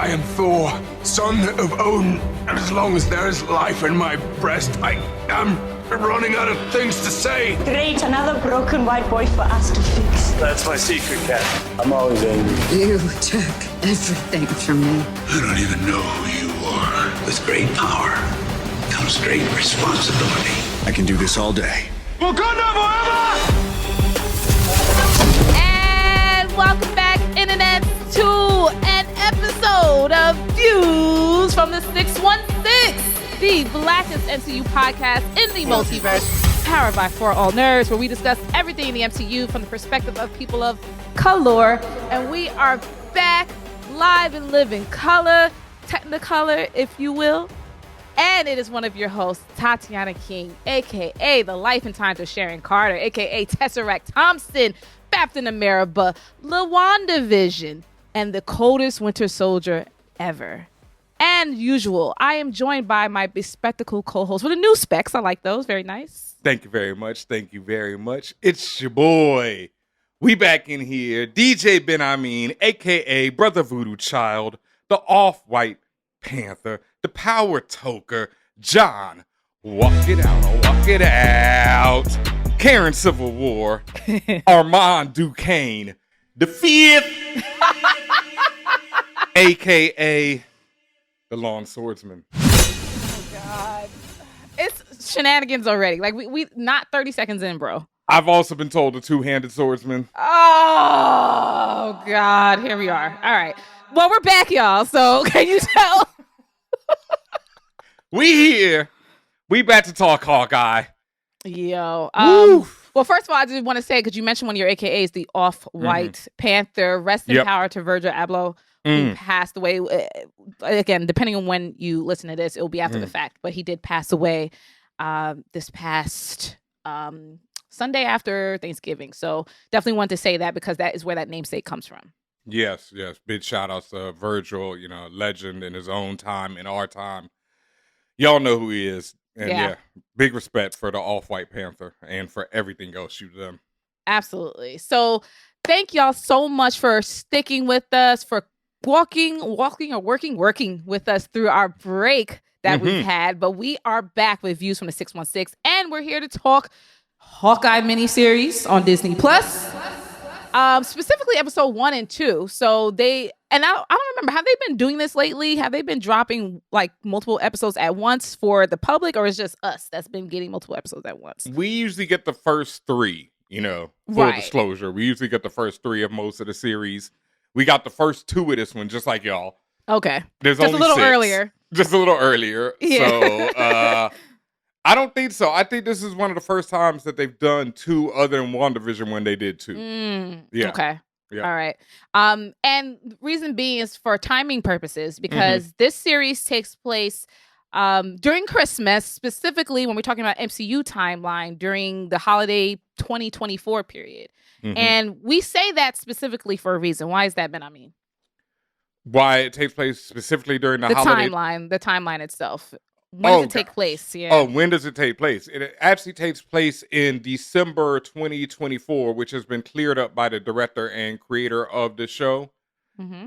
I am Thor, son of Odin, and as long as there is life in my breast, I am running out of things to say. Great, another broken white boy for us to fix. That's my secret, Cat. I'm always angry. You took everything from me. I don't even know who you are. With great power comes great responsibility. I can do this all day. Wakanda forever! And welcome back, Internet, to an episode of Views from the 616, the blackest MCU podcast in the multiverse, powered by For All Nerds, where we discuss everything in the MCU from the perspective of people of color. And we are back live and live in color, technicolor, if you will. And it is one of your hosts, Tatiana King, a.k.a. the life and times of Sharon Carter, a.k.a. Tesseract Thompson, Captain America, LaWandaVision, and the coldest winter soldier ever. And usual, I am joined by my bespectacled co-host with the new specs. I like those. Very nice. Thank you very much. Thank you very much. It's your boy. We back in here. DJ Benhameen, a.k.a. Brother Voodoo Child, the Off-White Panther, the Power Toker, John. Walk it out. Karen Civil War, Armand Duquesne, the Fifth, a.k.a. the Long Swordsman. Oh, God. It's shenanigans already. Like, we not 30 seconds in, bro. I've also been told the Two-Handed Swordsman. Oh, God. Here we are. All right. Well, we're back, y'all. So, can you tell? We here. We about to talk Hawkeye. Yo. Well, first of all, I just want to say, because you mentioned one of your AKAs, the Off-White Panther. Rest in power to Virgil Abloh, who passed away. Again, depending on when you listen to this, it will be after the fact. But he did pass away this past Sunday after Thanksgiving. So definitely wanted to say that because that is where that namesake comes from. Yes. Big shout outs to Virgil, legend in his own time, in our time. Y'all know who he is. And big respect for the Off-White Panther and for everything else you done. Absolutely. So thank y'all so much for sticking with us, for working with us through our break that we've had. But we are back with Views from the 616, and we're here to talk Hawkeye miniseries on Disney Plus. Specifically episode 1 and 2. So I don't remember, have they been doing this lately? Have they been dropping like multiple episodes at once for the public, or is it just us that's been getting multiple episodes at once? We usually get the first 3, full disclosure. We usually get the first 3 of most of the series. We got the first 2 of this one, just like y'all. Okay. There's just only a little 6. earlier. Just a little earlier. Yeah. So I don't think so. I think this is one of the first times that they've done 2 other than WandaVision when they did 2. Yeah. Okay. Yeah. All right. And the reason being is for timing purposes, because this series takes place during Christmas, specifically when we're talking about MCU timeline during the holiday 2024 period. And we say that specifically for a reason. Why is that, Benhameen? Why it takes place specifically during the holiday? The timeline itself. When does it take place? Yeah. Oh, when does it take place? It actually takes place in December 2024, which has been cleared up by the director and creator of the show.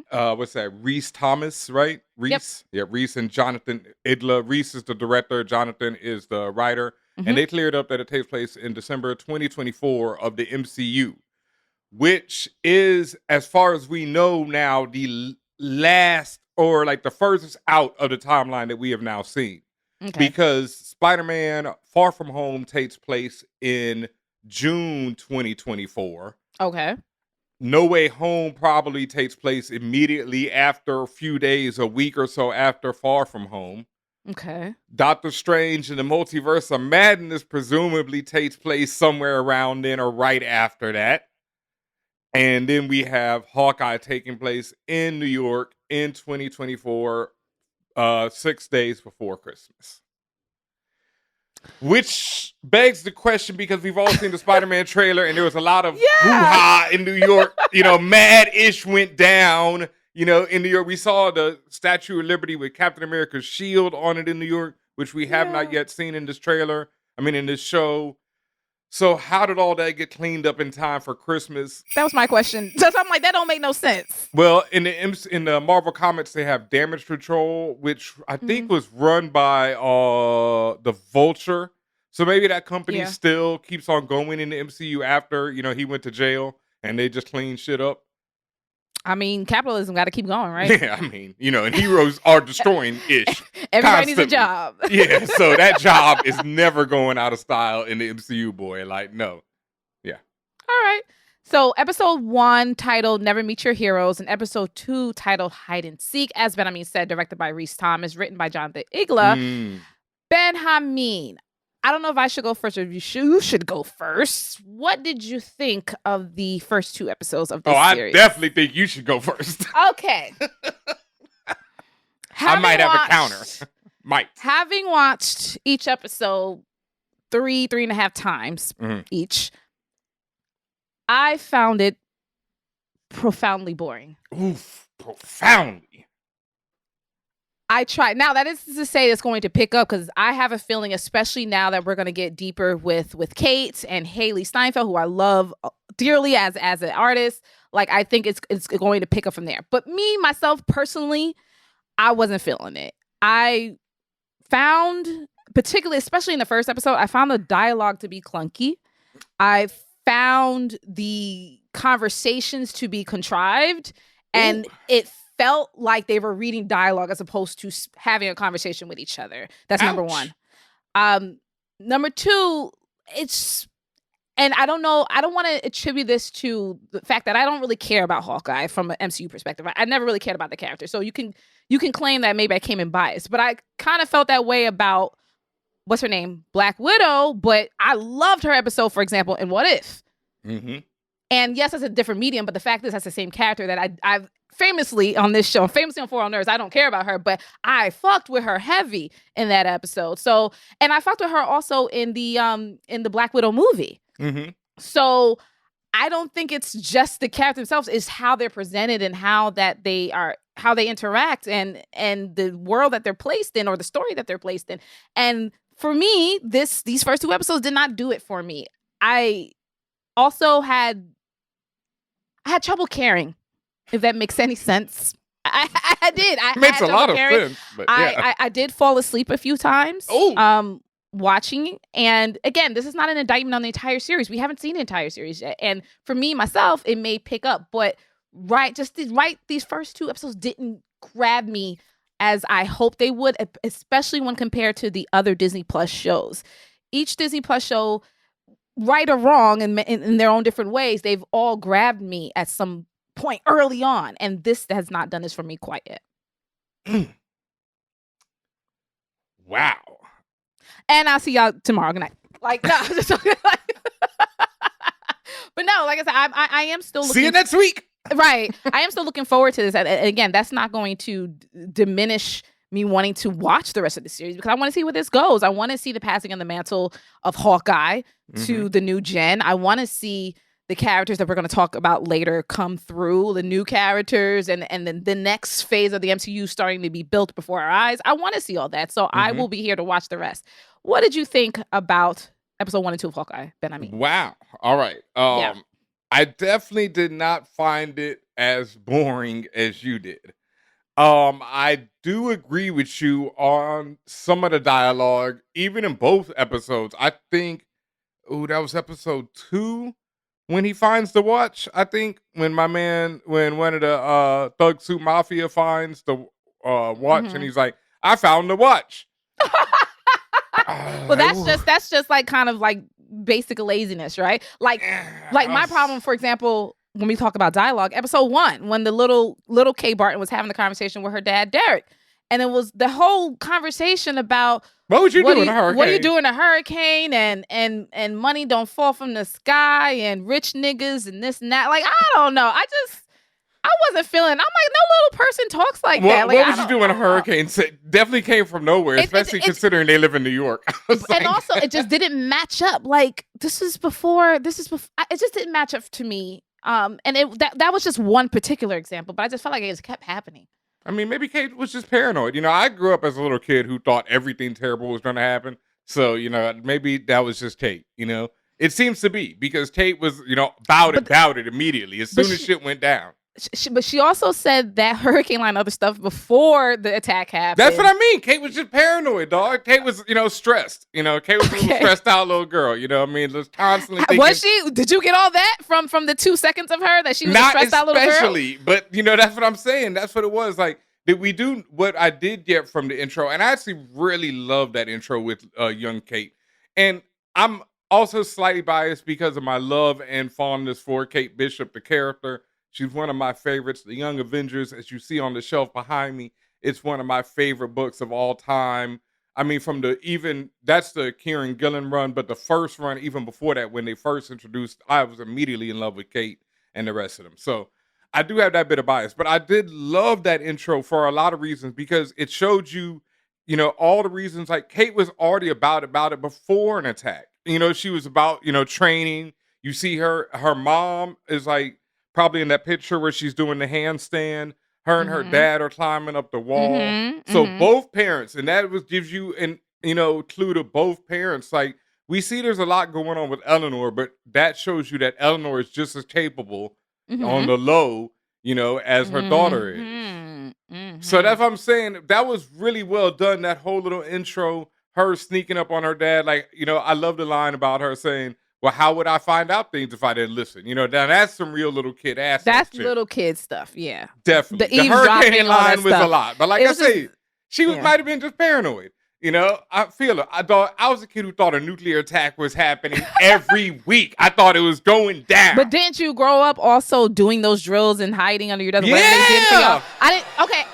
What's that? Reese Thomas, right? Reese. Yep. Yeah, Reese and Jonathan Idla. Reese is the director. Jonathan is the writer. And they cleared up that it takes place in December 2024 of the MCU, which is, as far as we know now, the last or like the furthest out of the timeline that we have now seen. Okay. Because Spider-Man Far From Home takes place in June 2024. Okay. No Way Home probably takes place immediately after a few days, a week or so after Far From Home. Okay. Doctor Strange and the Multiverse of Madness presumably takes place somewhere around then or right after that. And then we have Hawkeye taking place in New York in 2024. 6 days before Christmas. Which begs the question, because we've all seen the Spider-Man trailer and there was a lot of hoo-ha in New York. Mad-ish went down, in New York. We saw the Statue of Liberty with Captain America's shield on it in New York, which we have not yet seen in this trailer. In this show. So how did all that get cleaned up in time for Christmas? That was my question. So I'm like, that don't make no sense. Well, in the Marvel comics, they have Damage Control, which I think was run by the Vulture. So maybe that company still keeps on going in the MCU after, he went to jail and they just clean shit up. I mean, capitalism got to keep going, right? Yeah, I mean, and heroes are destroying ish. Everybody needs a job. Yeah, so that job is never going out of style in the MCU, boy. Like, no. Yeah. All right. So episode 1 titled Never Meet Your Heroes and episode 2 titled Hide and Seek, as Benhameen said, directed by Rhys Thomas, written by Jonathan Igla. Benhameen, I don't know if I should go first or you should go first. What did you think of the first 2 episodes of this series? I definitely think you should go first. Okay. I might have a counter. Might. Having watched each episode 3.5 times each, I found it profoundly boring. Oof, profoundly. I tried. Now, that is to say it's going to pick up because I have a feeling, especially now that we're going to get deeper with Kate and Haley Steinfeld, who I love dearly as an artist. Like, I think it's going to pick up from there. But myself, personally, I wasn't feeling it. I found, particularly, especially in the first episode, I found the dialogue to be clunky. I found the conversations to be contrived, and it felt like they were reading dialogue as opposed to having a conversation with each other. That's number 1. Number 2, and I don't know, I don't want to attribute this to the fact that I don't really care about Hawkeye from an MCU perspective. I never really cared about the character. So you can claim that maybe I came in biased, but I kind of felt that way about, what's her name? Black Widow, but I loved her episode, for example, in What If? And yes, it's a different medium, but the fact is that's the same character that I've famously on this show, famously on 4 on Nerds, I don't care about her, but I fucked with her heavy in that episode. So, and I fucked with her also in the Black Widow movie. So I don't think it's just the character themselves, it's how they're presented and how they interact and the world that they're placed in, or the story that they're placed in. And for me, these first 2 episodes did not do it for me. I also had trouble caring, if that makes any sense. I did. I makes had a lot of caring. sense. But yeah. I did fall asleep a few times. Watching. And again, this is not an indictment on the entire series. We haven't seen the entire series yet. And for me, myself, it may pick up. But these first 2 episodes didn't grab me as I hoped they would, especially when compared to the other Disney Plus shows. Each Disney Plus show, right or wrong, in their own different ways, they've all grabbed me at some point early on. And this has not done this for me quite yet. Wow. And I'll see y'all tomorrow. Good night. Like, no. But no, like I said, I am still looking. See you next week. Right. I am still looking forward to this. And again, that's not going to diminish me wanting to watch the rest of the series, because I want to see where this goes. I want to see the passing of the mantle of Hawkeye to the new gen. I want to see the characters that we're going to talk about later come through, the new characters, and then the next phase of the MCU starting to be built before our eyes. I want to see all that. So I will be here to watch the rest. What did you think about episode 1 and 2 of Hawkeye, Benhameen? Wow. All right. I definitely did not find it as boring as you did. I do agree with you on some of the dialogue, even in both episodes. I think, that was episode 2 when he finds the watch. I think when one of the Thug Suit Mafia finds the watch and he's like, I found the watch. Well, that's just like kind of like basic laziness, right? Like my problem, for example, when we talk about dialogue, episode 1, when the little Kay Barton was having the conversation with her dad, Derek. And it was the whole conversation about what would you do in a hurricane? What are you doing in a hurricane? And money don't fall from the sky, and rich niggas and this and that. Like, I don't know. I wasn't feeling. I'm like, no little person talks like that. Like, what would you do in a hurricane? Definitely came from nowhere, especially considering they live in New York. And also, it just didn't match up. Like, this is before. It just didn't match up to me. And that was just one particular example, but I just felt like it just kept happening. I mean, maybe Kate was just paranoid. I grew up as a little kid who thought everything terrible was going to happen. So, maybe that was just Kate, It seems to be because Kate was, about it immediately as soon as shit went down. But she also said that hurricane line and other stuff before the attack happened. That's what I mean. Kate was just paranoid, dog. Kate was, stressed. Kate was a little stressed out little girl. You know what I mean? Just constantly thinking. Was she? Did you get all that from the 2 seconds of her that she was a stressed out little girl? Not especially, but that's what I'm saying. That's what it was. Like, did we do what I did get from the intro? And I actually really love that intro with young Kate. And I'm also slightly biased because of my love and fondness for Kate Bishop, the character. She's one of my favorites. The Young Avengers, as you see on the shelf behind me, it's one of my favorite books of all time. I mean, that's the Kieran Gillen run, but the first run, even before that, when they first introduced, I was immediately in love with Kate and the rest of them. So I do have that bit of bias, but I did love that intro for a lot of reasons because it showed you, all the reasons. Like Kate was already about it before an attack. She was about, training. You see her mom is like, probably in that picture where she's doing the handstand. Her and her dad are climbing up the wall. So both parents, and that gives you an clue to both parents. Like we see there's a lot going on with Eleanor, but that shows you that Eleanor is just as capable on the low, as her daughter is. So that's what I'm saying. That was really well done. That whole little intro, her sneaking up on her dad. Like, I love the line about her saying, well, how would I find out things if I didn't listen? Now that's some real little kid ass. That's little kid stuff, yeah. Definitely. The hurricane line was a lot. But like I say, she might have been just paranoid. I feel it. I was a kid who thought a nuclear attack was happening every week. I thought it was going down. But didn't you grow up also doing those drills and hiding under your desk? Yeah.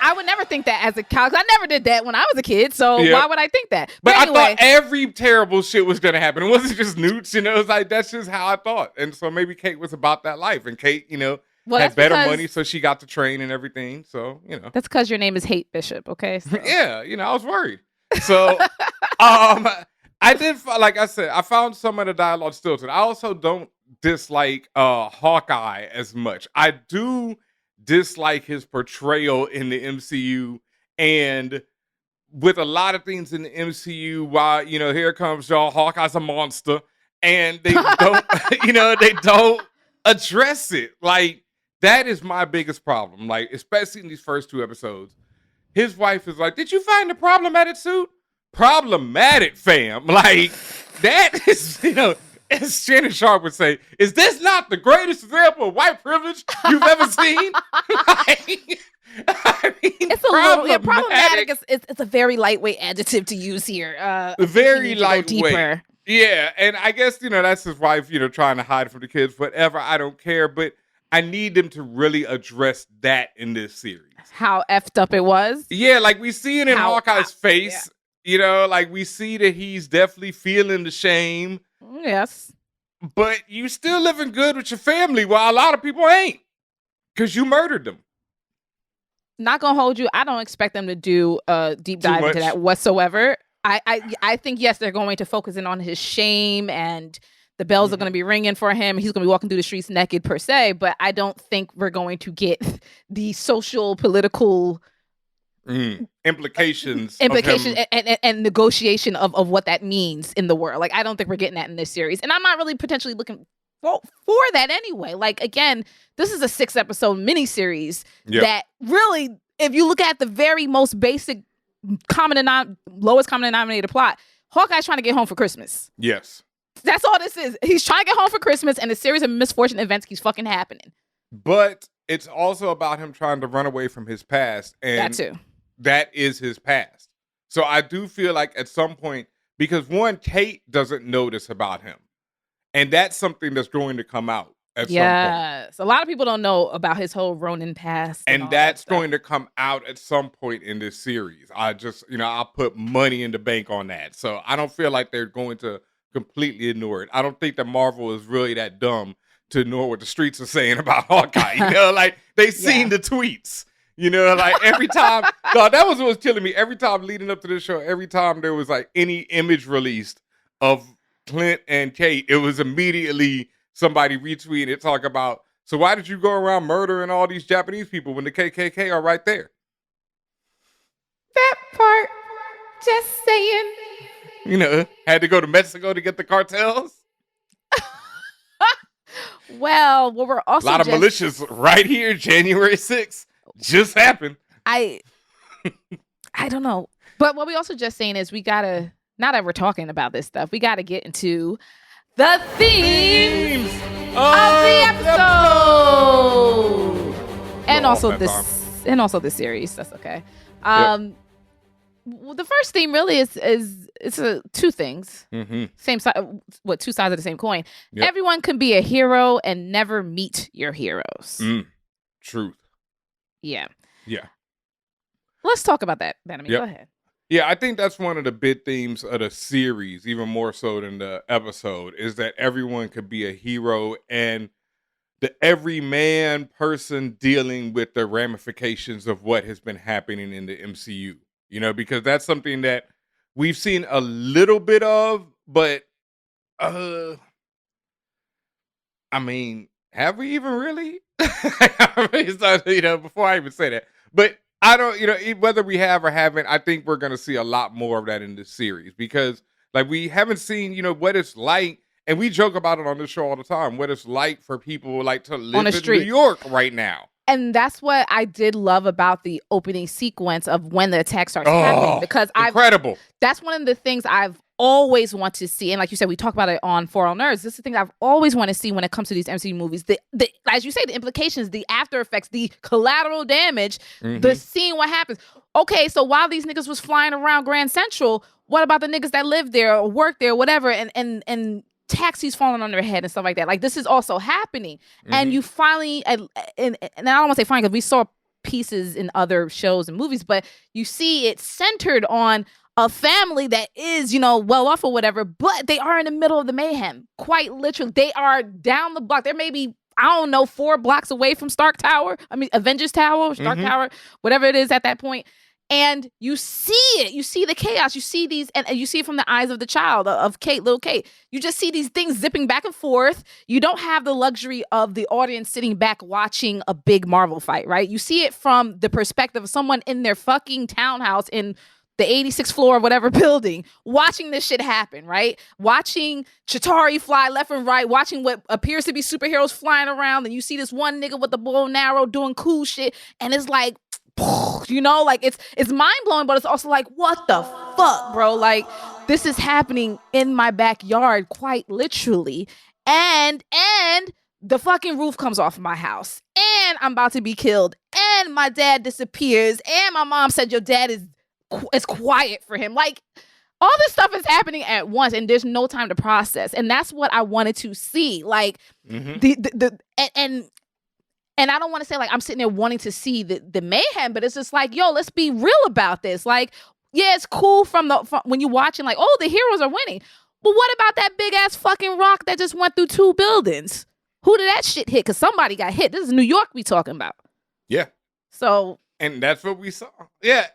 I would never think that as a child. I never did that when I was a kid. So why would I think that? But anyway, I thought every terrible shit was going to happen. It wasn't just newts, it was like, that's just how I thought. And so maybe Kate was about that life. And Kate, had better money, so she got to train and everything. So, That's because your name is Hate Bishop, okay? So. Yeah, I was worried. So, I did, like I said, I found some of the dialogue stilted. I also don't dislike Hawkeye as much. I do dislike his portrayal in the MCU, and with a lot of things in the MCU, why, here comes y'all, Hawkeye's a monster, and they don't, they don't address it. Like, that is my biggest problem. Like, especially in these first 2 episodes. His wife is like, did you find the problematic suit? Problematic, fam. Like, that is, as Shannon Sharp would say, is this not the greatest example of white privilege you've ever seen? It's a little problematic. It's a very lightweight adjective to use here. Very lightweight. Yeah, and I guess, that's his wife, trying to hide from the kids, whatever. I don't care, but I need them to really address that in this series. How effed up it was? Yeah, like we see it in Hawkeye's face. Yeah. Like we see that he's definitely feeling the shame. Yes. But you still living good with your family while a lot of people ain't. Because you murdered them. Not gonna hold you. I don't expect them to do a deep dive into that whatsoever. I think, yes, they're going to focus in on his shame and the bells are going to be ringing for him. He's going to be walking through the streets naked per se, but I don't think we're going to get the social, political implications and negotiation of what that means in the world. Like, I don't think we're getting that in this series. And I'm not really potentially looking for that anyway. Like, again, this is a 6-episode miniseries that really, if you look at the very most basic lowest common denominator plot, Hawkeye's trying to get home for Christmas. Yes. That's all this is. He's trying to get home for Christmas, and a series of misfortune events keeps fucking happening. But it's also about him trying to run away from his past. And that too. That is his past. So I do feel like at some point, because one, Kate doesn't know this about him. And that's something that's going to come out at some point. Yes. A lot of people don't know about his whole Ronin past. And that's going to come out at some point in this series. I just, I'll put money in the bank on that. So I don't feel like they're going to completely ignore it. I don't think that Marvel is really that dumb to ignore what the streets are saying about Hawkeye. Like they've seen the tweets. Like every time, no, that was what was killing me. Every time leading up to this show, every time there was like any image released of Clint and Kate, it was immediately somebody retweeting it, talking about, so why did you go around murdering all these Japanese people when the KKK are right there? That part, just saying. Had to go to Mexico to get the cartels. Well, what we're A also lot of militias right here, January 6th. Just happened. I don't know. But what we also just saying is we gotta, now that we're talking about this stuff, we gotta get into the themes of the episode. And also this series. That's okay. Well, the first theme really is two things. Same side, two sides of the same coin. Yep. Everyone can be a hero and never meet your heroes. Truth. Yeah. Yeah. Let's talk about that, Benhameen. Go ahead. Yeah, I think that's one of the big themes of the series, even more so than the episode, is that everyone could be a hero and the everyman person dealing with the ramifications of what has been happening in the MCU. You know, because that's something that we've seen a little bit of, but I mean, have we even really? I mean, so, you know, before I even say that, but I don't, you know, whether we have or haven't, I think we're going to see a lot more of that in this series because, like, we haven't seen, you know, what it's like, and we joke about it on this show all the time, what it's like for people like to live in New York right now. And that's what I did love about the opening sequence of when the attack starts happening. Because incredible. That's one of the things I've always want to see. And like you said, we talk about it on For All Nerds. This is the thing I've always want to see when it comes to these MCU movies. The as you say, the implications, the after effects, the collateral damage, the seeing what happens. Okay, so while these niggas was flying around Grand Central, what about the niggas that live there or work there, whatever, and taxis falling on their head and stuff like that. Like, this is also happening. And you finally, and I don't want to say finally, because we saw pieces in other shows and movies, but you see it centered on a family that is, you know, well off or whatever, but they are in the middle of the mayhem. Quite literally. They are down the block. They're maybe, I don't know, 4 blocks away from Avengers Tower, Stark Tower, whatever it is at that point. And you see it. You see the chaos. You see these, and you see it from the eyes of the child, of Kate, little Kate. You just see these things zipping back and forth. You don't have the luxury of the audience sitting back watching a big Marvel fight, right? You see it from the perspective of someone in their fucking townhouse in the 86th floor of whatever building, watching this shit happen, right? Watching Chitauri fly left and right, watching what appears to be superheroes flying around, and you see this one nigga with the bow and arrow doing cool shit, and it's like, you know, like it's mind-blowing, but it's also like, what the fuck, bro? Like, this is happening in my backyard, quite literally, and the fucking roof comes off my house, and I'm about to be killed, and my dad disappears, and my mom said your dad is quiet for him. Like, all this stuff is happening at once, and there's no time to process, and that's what I wanted to see. Like, and I don't want to say like I'm sitting there wanting to see the mayhem, but it's just like, yo, let's be real about this. Like, yeah, it's cool from when you're watching, like, oh, the heroes are winning. But what about that big ass fucking rock that just went through 2 buildings? Who did that shit hit? Because somebody got hit. This is New York we talking about. Yeah. So. And that's what we saw. Yeah.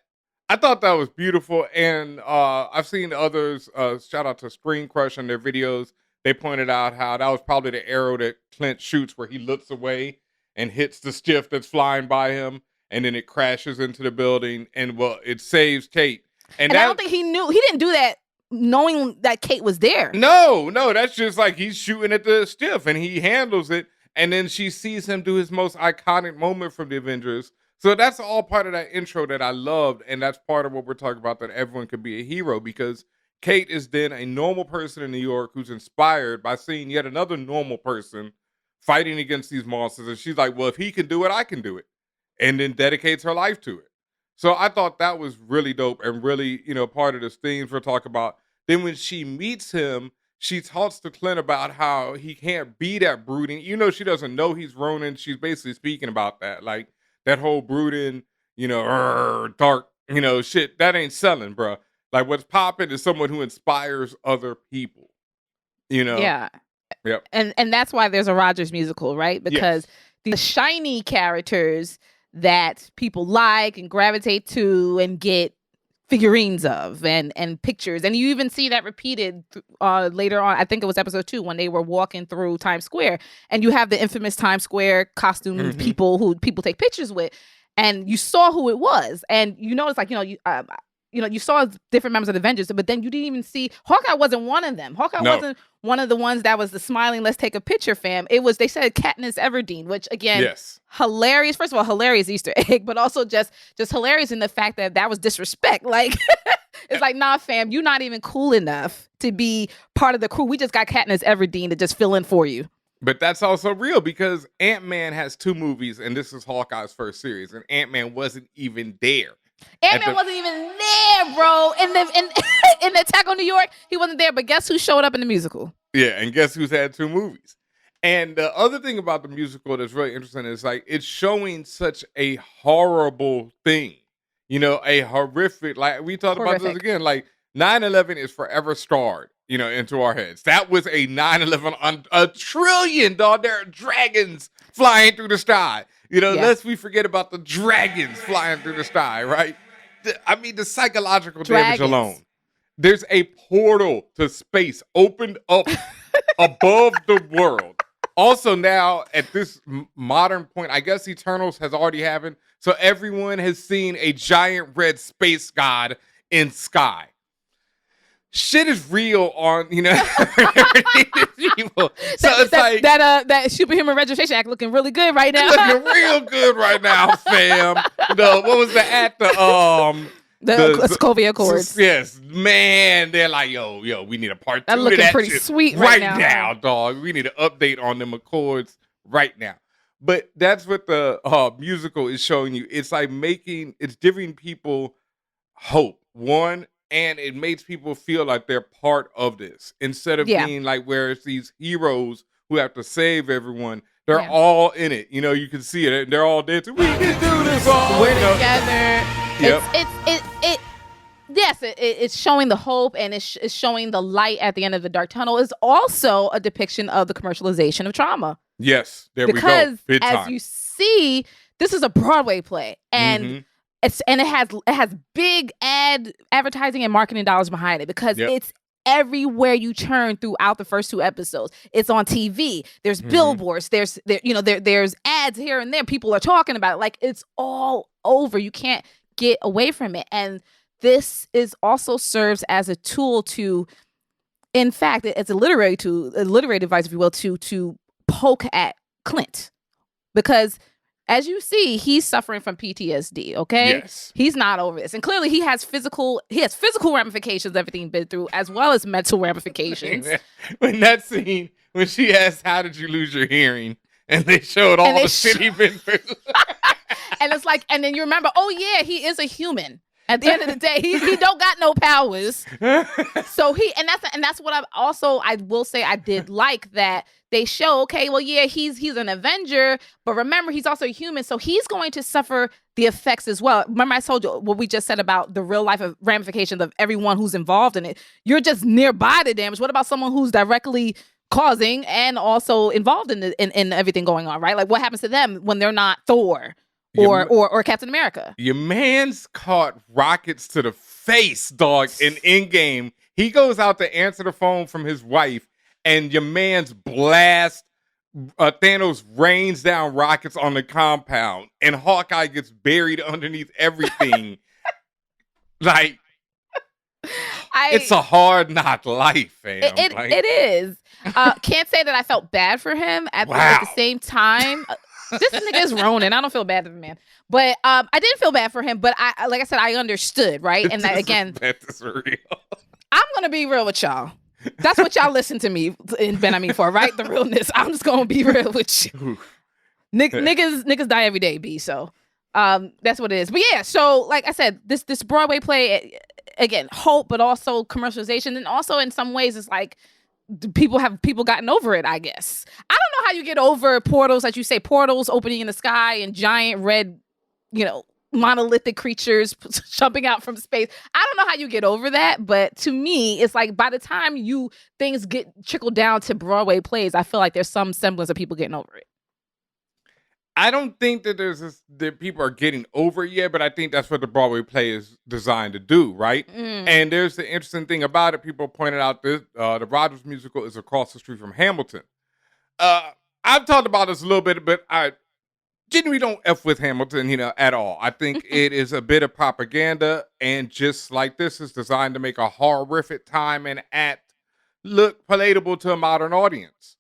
I thought that was beautiful. And I've seen others, shout out to Screen Crush on their videos. They pointed out how that was probably the arrow that Clint shoots where he looks away and hits the skiff that's flying by him, and then it crashes into the building, and well, it saves Kate. And I don't think he didn't do that knowing that Kate was there. No, that's just like he's shooting at the skiff, and he handles it, and then she sees him do his most iconic moment from the Avengers. So that's all part of that intro that I loved, and that's part of what we're talking about, that everyone could be a hero, because Kate is then a normal person in New York who's inspired by seeing yet another normal person fighting against these monsters, and she's like, well, if he can do it, I can do it, and then dedicates her life to it. So I thought that was really dope and really, you know, part of this theme we're talking about. Then when she meets him, she talks to Clint about how he can't be that brooding. You know, she doesn't know he's Ronin. She's basically speaking about that, like that whole brooding, you know, dark, you know, shit, that ain't selling, bro. Like, what's popping is someone who inspires other people, you know? Yeah. Yep. And that's why there's a Rogers musical, right? Because the shiny characters that people like and gravitate to and get figurines of and pictures. And you even see that repeated later on. I think it was episode 2 when they were walking through Times Square, and you have the infamous Times Square costume people who people take pictures with, and you saw who it was. And you notice, like, you know, you saw different members of the Avengers, but then you didn't even see Hawkeye wasn't one of them. Hawkeye wasn't one of the ones that was the smiling, let's take a picture fam. It was, they said Katniss Everdeen, which again, hilarious. First of all, hilarious Easter egg, but also just hilarious in the fact that was disrespect. Like, it's like, nah, fam, you're not even cool enough to be part of the crew. We just got Katniss Everdeen to just fill in for you. But that's also real because Ant-Man has 2 movies, and this is Hawkeye's first series, and Ant-Man wasn't even there. Ant-Man wasn't even there, bro. In the Attack on New York, he wasn't there. But guess who showed up in the musical? Yeah, and guess who's had 2 movies? And the other thing about the musical that's really interesting is like it's showing such a horrible thing. A horrific, like we talked about this again, like 9/11 is forever scarred, into our heads. That was a 9/11 on a trillion, dog. There are dragons flying through the sky. Lest we forget about the dragons flying through the sky, right? The psychological damage alone. There's a portal to space opened up above the world. Also now, at this modern point, I guess Eternals has already happened. So everyone has seen a giant red space god in sky. Shit is real on, people. So it's like that Superhuman Registration Act looking really good right now. Looking real good right now, fam. What was the act? The Sokovia Accords. Yes, man. They're like, yo, we need a part 2 that looking of that pretty shit sweet right now, dog. We need an update on them Accords right now. But that's what the musical is showing you. It's like it's giving people hope. One, and it makes people feel like they're part of this instead of being like where it's these heroes who have to save everyone. They're all in it. You can see it. They're all there. We can do this all. We're together. Yep. It's showing the hope and it's showing the light at the end of the dark tunnel. It's also a depiction of the commercialization of trauma. Yes, we go. Because Big as time. you see, this is a Broadway play, and it has big advertising and marketing dollars behind it because it's everywhere you turn throughout the first 2 episodes. It's on TV. There's billboards. There's ads here and there. People are talking about it. Like, it's all over. You can't get away from it. And this is also serves as a tool to, in fact, it's a literary device, if you will, to poke at Clint, because as you see, he's suffering from PTSD, okay? Yes. He's not over this. And clearly he has physical ramifications, everything he's been through, as well as mental ramifications. When that scene, when she asked, how did you lose your hearing? And they showed all the shit he's been through. And it's like, and then you remember, oh yeah, he is a human. At the end of the day, he don't got no powers. So that's what I will say I did like that they show, okay, well, yeah, he's an Avenger, but remember, he's also a human, so he's going to suffer the effects as well. Remember I told you what we just said about the real life ramifications of everyone who's involved in it. You're just nearby the damage. What about someone who's directly causing and also involved in everything going on, right? Like, what happens to them when they're not Thor? Or Captain America. Your man's caught rockets to the face, dog, in Endgame. He goes out to answer the phone from his wife, and your man's blast. Thanos rains down rockets on the compound, and Hawkeye gets buried underneath everything. Like, it's a hard knock life, fam. It is. Can't say that I felt bad for him at the same time. This nigga is Ronin. I don't feel bad for the man, but I didn't feel bad for him. But like I said, I understood, right? And again, that's real. I'm gonna be real with y'all. That's what y'all listen to me in Benhameen for, right? The realness. I'm just gonna be real with you. Niggas die every day, B. So that's what it is. But yeah, so like I said, this Broadway play, again, hope, but also commercialization, and also in some ways, it's like. People gotten over it, I guess. I don't know how you get over portals, like you say, portals opening in the sky and giant red, monolithic creatures jumping out from space. I don't know how you get over that, but to me, it's like by the time things get trickled down to Broadway plays, I feel like there's some semblance of people getting over it. I don't think that that people are getting over it yet, but I think that's what the Broadway play is designed to do, right? And there's the interesting thing about it. People pointed out that the Rogers musical is across the street from Hamilton. I've talked about this a little bit, but genuinely don't F with Hamilton, at all. I think it is a bit of propaganda, and just like this is designed to make a horrific time and act look palatable to a modern audience.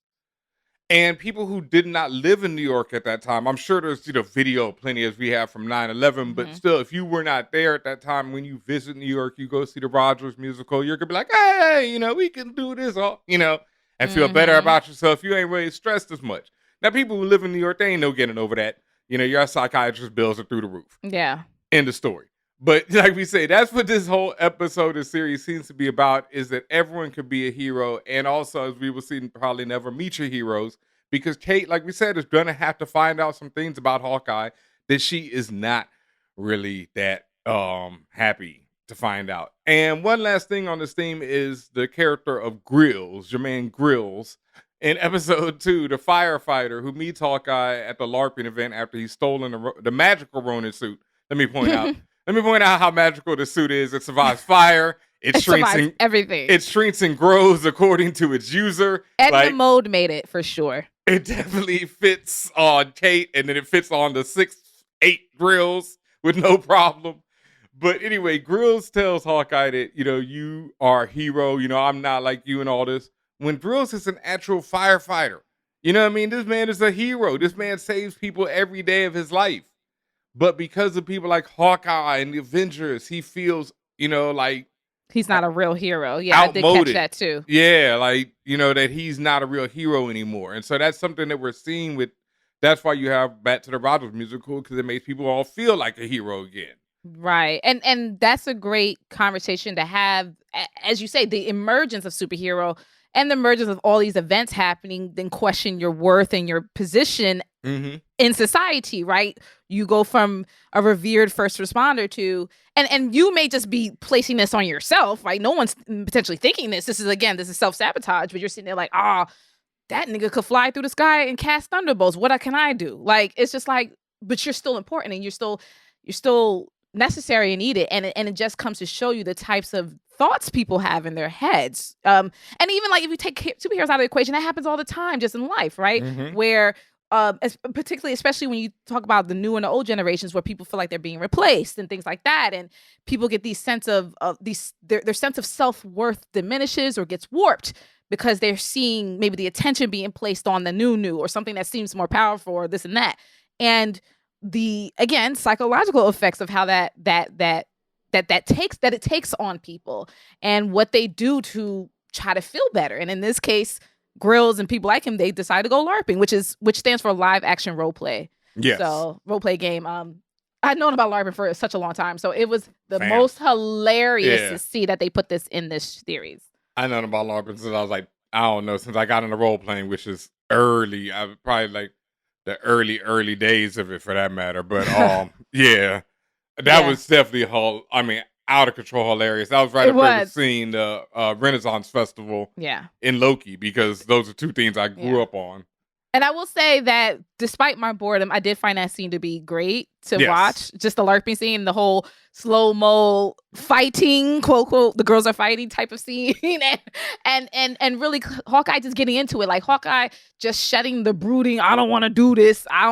And people who did not live in New York at that time, I'm sure there's video plenty as we have from 9/11, but still, if you were not there at that time, when you visit New York, you go see the Rogers musical, you're gonna be like, hey, we can do this all, and feel better about yourself. You ain't really stressed as much. Now, people who live in New York, they ain't no getting over that. Your psychiatrist bills are through the roof. Yeah. End of story. But like we say, that's what this whole episode of series seems to be about, is that everyone could be a hero. And also, as we will see, probably never meet your heroes, because Kate, like we said, is going to have to find out some things about Hawkeye that she is not really that happy to find out. And one last thing on this theme is the character of Grills, Jermaine Grills. In episode 2, the firefighter who meets Hawkeye at the Larping event after he's stolen the magical Ronin suit. Let me point out how magical the suit is. It survives fire. It shrinks survives everything. It shrinks and grows according to its user. And the mode made it for sure. It definitely fits on Kate, and then it fits on the 6'8" Grills with no problem. But anyway, Grills tells Hawkeye that, you are a hero. I'm not like you and all this. When Grills is an actual firefighter. You know what I mean? This man is a hero. This man saves people every day of his life. But because of people like Hawkeye and the Avengers, he feels, like he's not a real hero. Yeah, outmoded. I did catch that too. Yeah, that he's not a real hero anymore. And so that's something that we're seeing with, that's why you have Back to the Rogers musical, because it makes people all feel like a hero again. Right. And that's a great conversation to have. As you say, the emergence of superhero and the emergence of all these events happening, then question your worth and your position in society, right? You go from a revered first responder to, and you may just be placing this on yourself, right? No one's potentially thinking this. This is self-sabotage, but you're sitting there like, that nigga could fly through the sky and cast thunderbolts. What can I do? Like, it's just like, but you're still important, and you're still necessary and needed. And it just comes to show you the types of thoughts people have in their heads. And even like if you take superheroes out of the equation, that happens all the time just in life, right? Where especially when you talk about the new and the old generations, where people feel like they're being replaced and things like that, and people get these sense of their sense of self-worth diminishes or gets warped because they're seeing maybe the attention being placed on the new or something that seems more powerful or this and that. And the, again, psychological effects of how that it takes on people and what they do to try to feel better. And in this case, Grills and people like him, they decide to go LARPing, which stands for live action role play. Yes. So role play game. I've known about LARPing for such a long time, so it was the most hilarious to see that they put this in this series. I known about LARPing since I was like, I don't know, since I got into role playing, which is early. I probably like the early days of it, for that matter. But yeah, that was definitely out of control hilarious. That was right after seeing the Renaissance Festival in Loki, because those are two things I grew up on. And I will say that despite my boredom, I did find that scene to be great to watch. Just the LARPing scene, the whole slow-mo fighting, quote, quote, the girls are fighting type of scene. and really Hawkeye just getting into it. Like Hawkeye just shedding the brooding, I don't want to do this. I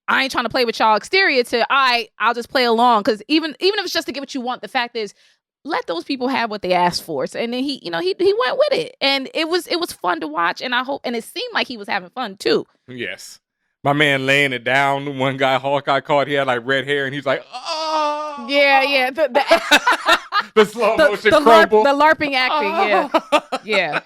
ain't trying to play with y'all exterior to, I'll just play along. Because even if it's just to get what you want, the fact is, let those people have what they asked for. So, and then he went with it, and it was fun to watch. And and it seemed like he was having fun too. Yes, my man laying it down. The one guy Hawkeye caught, he had like red hair, and he's like, oh, yeah. The slow motion crumble, the LARPing acting, yeah.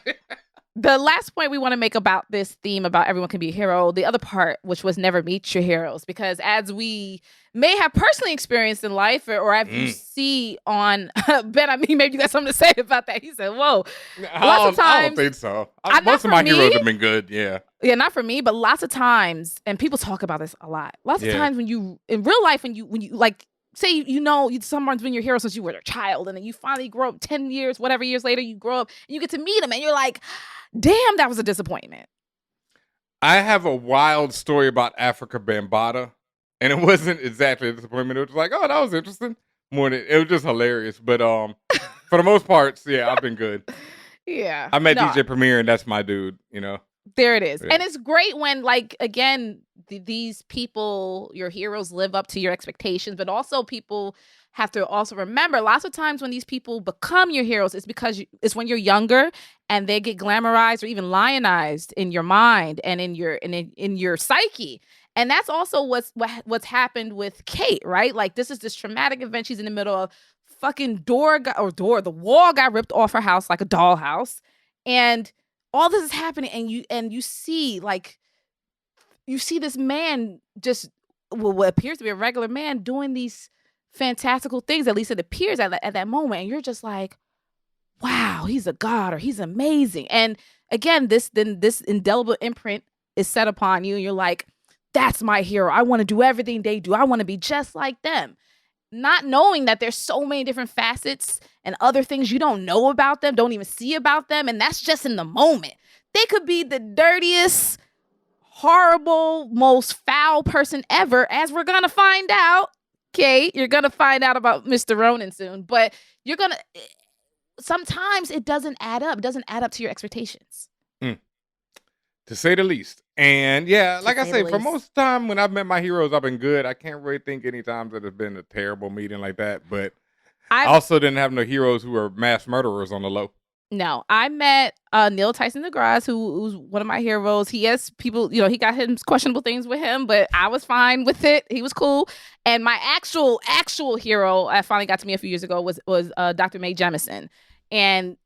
The last point we want to make about this theme about everyone can be a hero, the other part, which was never meet your heroes, because as we may have personally experienced in life, or as you see on Ben, I mean, maybe you got something to say about that. He said, whoa. I don't think so. Most of my heroes have been good, yeah. Yeah, not for me, but lots of times, and people talk about this a lot, lots of times when you, in real life, when you like, say, someone's been your hero since you were a child, and then you finally grow up 10 years, whatever years later, you grow up, and you get to meet him, and you're like, damn, that was a disappointment. I have a wild story about Africa Bambaataa, and it wasn't exactly a disappointment. It was like, oh, that was interesting. It was just hilarious. But for the most part, yeah, I've been good. Yeah. I met DJ Premier, and that's my dude, There it is. Yeah. And it's great when, like, again, these people, your heroes, live up to your expectations, but also people have to also remember lots of times when these people become your heroes, it's because it's when you're younger and they get glamorized or even lionized in your mind and in your psyche. And that's also what's happened with Kate, right? Like, this is this traumatic event. She's in the middle of fucking the wall got ripped off her house like a dollhouse. And all this is happening. And you see this man just, what appears to be a regular man, doing these fantastical things. At least it appears at that moment. And you're just like, wow, he's a god, or he's amazing. And again, this indelible imprint is set upon you. And you're like, that's my hero. I want to do everything they do. I want to be just like them. Not knowing that there's so many different facets and other things you don't know about them, don't even see about them. And that's just in the moment. They could be the dirtiest, horrible, most foul person ever, as we're going to find out. Okay, you're going to find out about Mr. Ronan soon. But sometimes it doesn't add up. It doesn't add up to your expectations. To say the least. And yeah, like I say, for most of the time when I've met my heroes, I've been good. I can't really think any times that it's been a terrible meeting like that. But I also didn't have no heroes who were mass murderers on the low. No, I met Neil Tyson DeGrasse, who's one of my heroes. He has people, he got him questionable things with him, but I was fine with it. He was cool. And my actual hero I finally got to meet a few years ago was Dr. Mae Jemison. And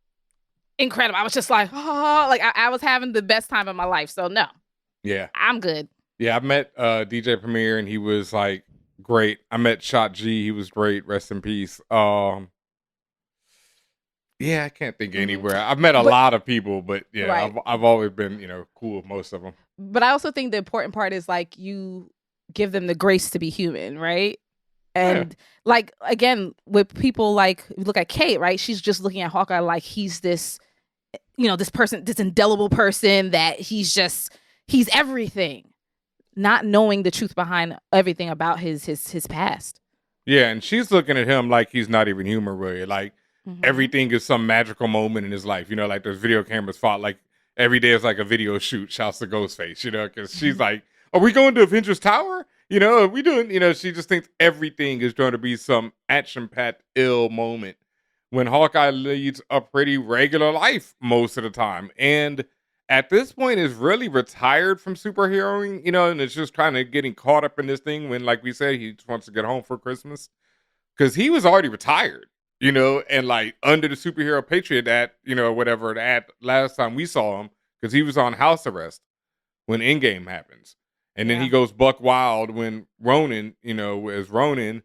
incredible. I was just like, oh, like I was having the best time of my life. So no. Yeah. I'm good. Yeah, I met DJ Premier and he was like great. I met Shot G, he was great. Rest in peace. Yeah, I can't think anywhere. I've met a lot of people, but yeah, right. I've always been, cool with most of them. But I also think the important part is like you give them the grace to be human, right? And like, again, with people like, look at Kate, right? She's just looking at Hawkeye like he's this, this person, this indelible person that he's everything, not knowing the truth behind everything about his past. Yeah, and she's looking at him like he's not even human, really. Like everything is some magical moment in his life. Like there's video cameras fought. Like every day is like a video shoot. Shouts to Ghostface, because she's like, are we going to Avengers Tower? Are we doing, she just thinks everything is going to be some action-packed ill moment when Hawkeye leads a pretty regular life most of the time. And at this point is really retired from superheroing, and it's just kind of getting caught up in this thing when, like we said, he just wants to get home for Christmas. Because he was already retired, and like under the superhero Patriot Act, whatever, that last time we saw him, because he was on house arrest when Endgame happens. And then he goes buck wild when Ronan, as Ronan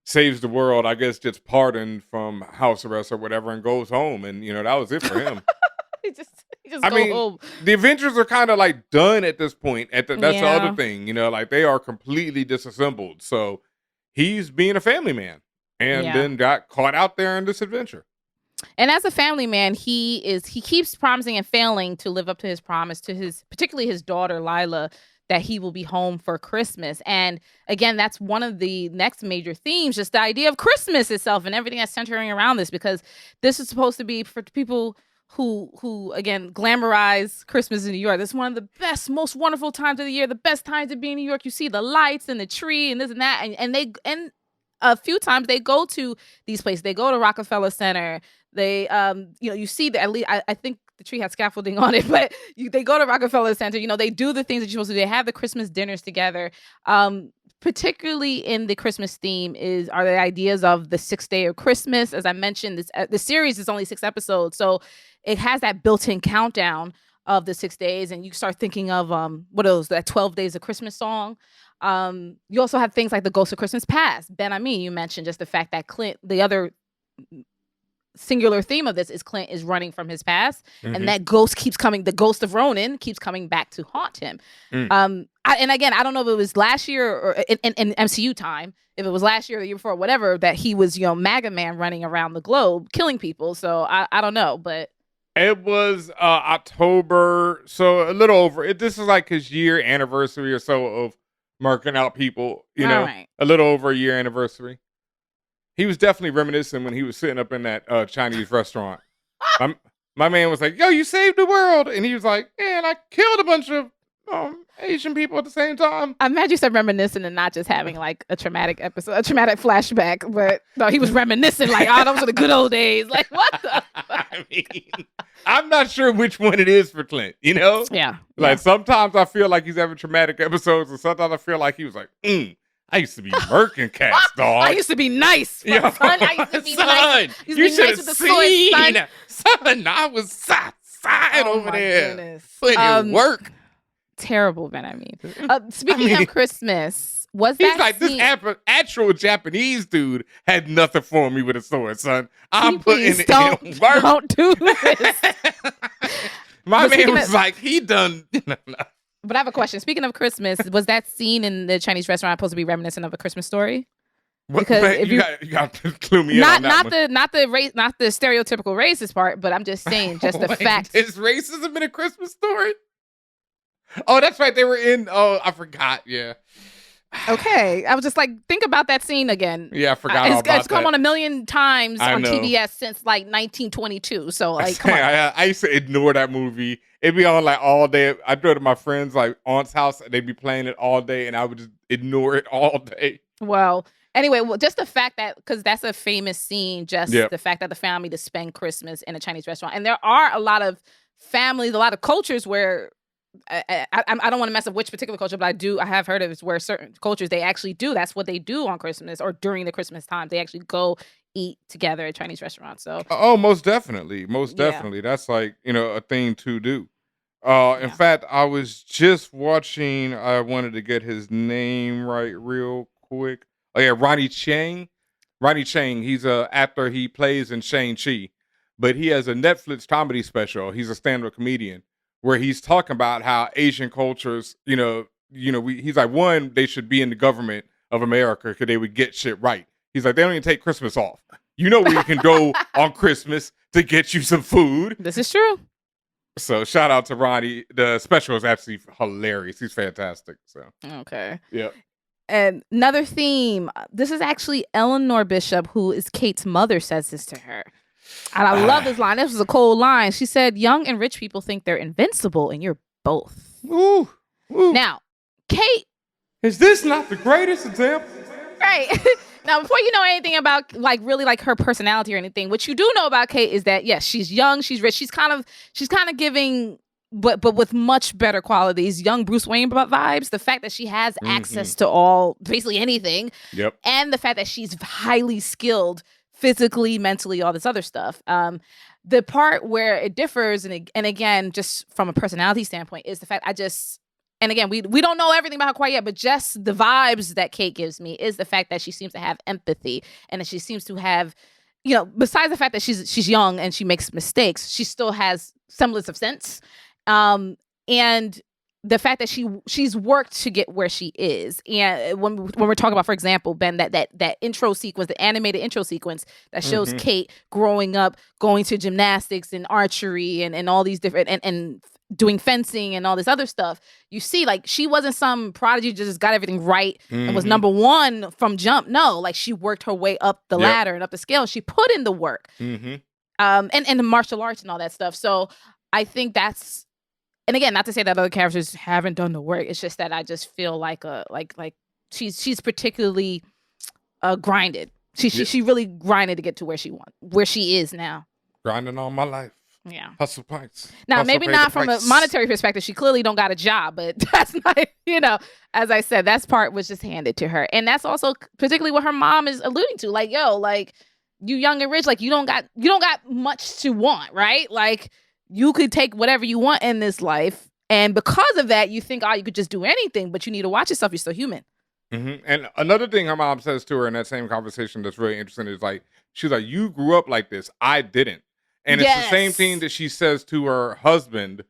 saves the world, I guess gets pardoned from house arrest or whatever and goes home. And, that was it for him. he just goes home. The Avengers are kind of like done at this point. That's the other thing, like they are completely disassembled. So he's being a family man and then got caught out there in this adventure. And as a family man, he keeps promising and failing to live up to his promise to particularly his daughter, Lila, that he will be home for Christmas. And again, that's one of the next major themes, just the idea of Christmas itself and everything that's centering around this, because this is supposed to be for people who again, glamorize Christmas in New York. This is one of the best, most wonderful times of the year, the best time to be in New York. You see the lights and the tree and this and that. And a few times they go to these places. They go to Rockefeller Center. They, you see that, at least I think the tree has scaffolding on it, but they go to Rockefeller Center. They do the things that you're supposed to do. They have the Christmas dinners together. Particularly in the Christmas theme are the ideas of the 6th day of Christmas. As I mentioned, the series is only 6 episodes, so it has that built-in countdown of the 6 days, and you start thinking of that 12 Days of Christmas song. You also have things like the Ghost of Christmas Past. Benhameen, you mentioned just the fact that Clint, the other singular theme of this is Clint is running from his past, and that ghost keeps coming. The ghost of Ronan keeps coming back to haunt him. And again, I don't know if it was last year or in MCU time, if it was last year or the year before, whatever, that he was, MAGA man running around the globe killing people. So I don't know, but it was October, so a little over. This is like his year anniversary or so of marking out people. A little over a year anniversary. He was definitely reminiscing when he was sitting up in that Chinese restaurant. My man was like, yo, you saved the world. And he was like, yeah, and I killed a bunch of Asian people at the same time. I'm mad you said reminiscing and not just having like a traumatic episode, a traumatic flashback. But no, he was reminiscing like, oh, those were the good old days. Like, what the fuck? I mean, I'm not sure which one it is for Clint, you know? Yeah. Like, sometimes I feel like he's having traumatic episodes, and sometimes I feel like he was like, I used to be murking cats, dog. I used to be nice, son. I used to be nice. You should have seen. Son, I was outside over there. Goodness. Putting in work. Terrible, Benhameen. Speaking of Christmas, was he's that like, scene... this actual Japanese dude had nothing for me with a sword, son. I'm putting it in work. Don't do this. My man was like, he done. But I have a question. Speaking of Christmas, was that scene in the Chinese restaurant supposed to be reminiscent of A Christmas Story? Because if you got to clue me in on that not the stereotypical racist part, but I'm just saying, just the fact. Is racism in A Christmas Story? Oh, that's right. They were in. Oh, I forgot. Yeah. Okay, I was just like, think about that scene again. Yeah, I forgot all about that. It's come on a million times on TBS since like 1922. So like, come on. I used to ignore that movie. It'd be on like all day. I'd go to my friend's like aunt's house and they'd be playing it all day, and I would just ignore it all day. Well, anyway, just the fact that, because that's a famous scene, just the fact that the family to spend Christmas in a Chinese restaurant, and there are a lot of families, a lot of cultures where. I don't want to mess up which particular culture, but I have heard of it where certain cultures, they actually do. That's what they do on Christmas or during the Christmas time. They actually go eat together at Chinese restaurants. So most definitely. That's like, a thing to do. In fact, I was just watching, I wanted to get his name right real quick. Oh yeah, Ronnie Chang. He's an actor. He plays in Shang-Chi, but he has a Netflix comedy special. He's a stand-up comedian, where he's talking about how Asian cultures, he's like, one, they should be in the government of America because they would get shit right. He's like, they don't even take Christmas off. You know where you can go on Christmas to get you some food. This is true. So shout out to Ronnie. The special is absolutely hilarious. He's fantastic. So okay. Yeah. And another theme. This is actually Eleanor Bishop, who is Kate's mother, says this to her. And I love this line. This was a cold line. She said, young and rich people think they're invincible, and you're both. Ooh. Now, Kate. Is this not the greatest example? Right. Now, before you know anything about, like, really, like, her personality or anything, what you do know about Kate is that, yes, she's young, she's rich, she's kind of giving, but with much better qualities, young Bruce Wayne vibes. The fact that she has access to basically anything. Yep. And the fact that she's highly skilled physically, mentally, all this other stuff. The part where it differs, and again, just from a personality standpoint, is the fact and again, we don't know everything about her quite yet, but just the vibes that Kate gives me is the fact that she seems to have empathy, and that she seems to have, besides the fact that she's young and she makes mistakes, she still has semblance of sense. And the fact that she's worked to get where she is. And when we're talking about, for example, Ben, that intro sequence, the animated intro sequence that shows Kate growing up, going to gymnastics and archery and all these different, and doing fencing and all this other stuff, you see, like, she wasn't some prodigy, just got everything right and was number one from jump. No, like, she worked her way up the ladder and up the scale. She put in the work, and the martial arts and all that stuff. So I think that's, and again, not to say that other characters haven't done the work. It's just that I just feel like she's particularly grinded. She really grinded to get to where she is now. Grinding all my life. Yeah. Hustle pints. Now, maybe not from a monetary perspective. She clearly don't got a job, but that's not, as I said, that part was just handed to her. And that's also particularly what her mom is alluding to. Like, yo, like, you young and rich, like, you don't got much to want, right? Like, you could take whatever you want in this life. And because of that, you think, you could just do anything, but you need to watch yourself. You're still human. And another thing her mom says to her in that same conversation that's really interesting is, like, she's like, you grew up like this. I didn't. And it's the same thing that she says to her husband,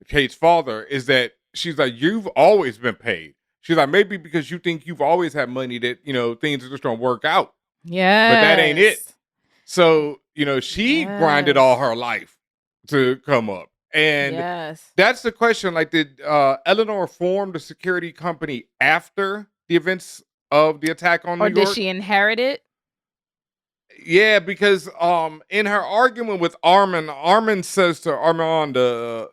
Kate's father, is that she's like, you've always been paid. She's like, maybe because you think you've always had money that, things are just going to work out. Yeah. But that ain't it. So, she grinded all her life to come up. And that's the question. Like, did Eleanor form the security company after the events of the attack on New York? Or did she inherit it? Yeah, because in her argument with Armin says to Armand the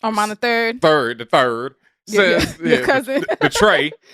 third, the third, says your cousin. the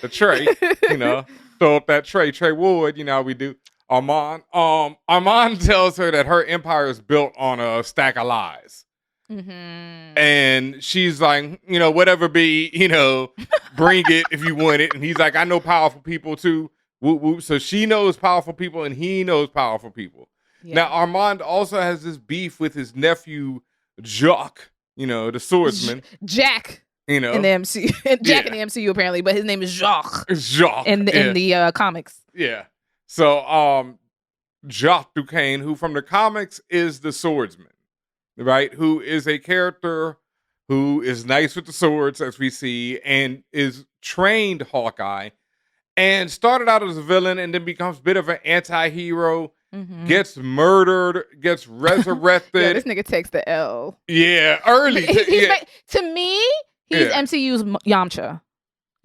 tray, you know, throw up that Trey Wood, you know how we do. Armand tells her that her empire is built on a stack of lies. Mm-hmm. And she's like, you know, whatever be, you know, bring it if you want it. And he's like, I know powerful people too. Whoop, whoop. So she knows powerful people and he knows powerful people. Yeah. Now, Armand also has this beef with his nephew, Jacques, you know, the swordsman. Jack. You know, in the MCU, Jack in the MCU apparently, but his name is Jacques. Jacques in the comics. Yeah. So, Jacques Duquesne, who from the comics is the swordsman, right? Who is a character who is nice with the swords, as we see, and is trained Hawkeye, and started out as a villain and then becomes a bit of an anti-hero. Mm-hmm. Gets murdered, gets resurrected. Yeah, this nigga takes the L. Yeah, early. To me, he's MCU's Yamcha.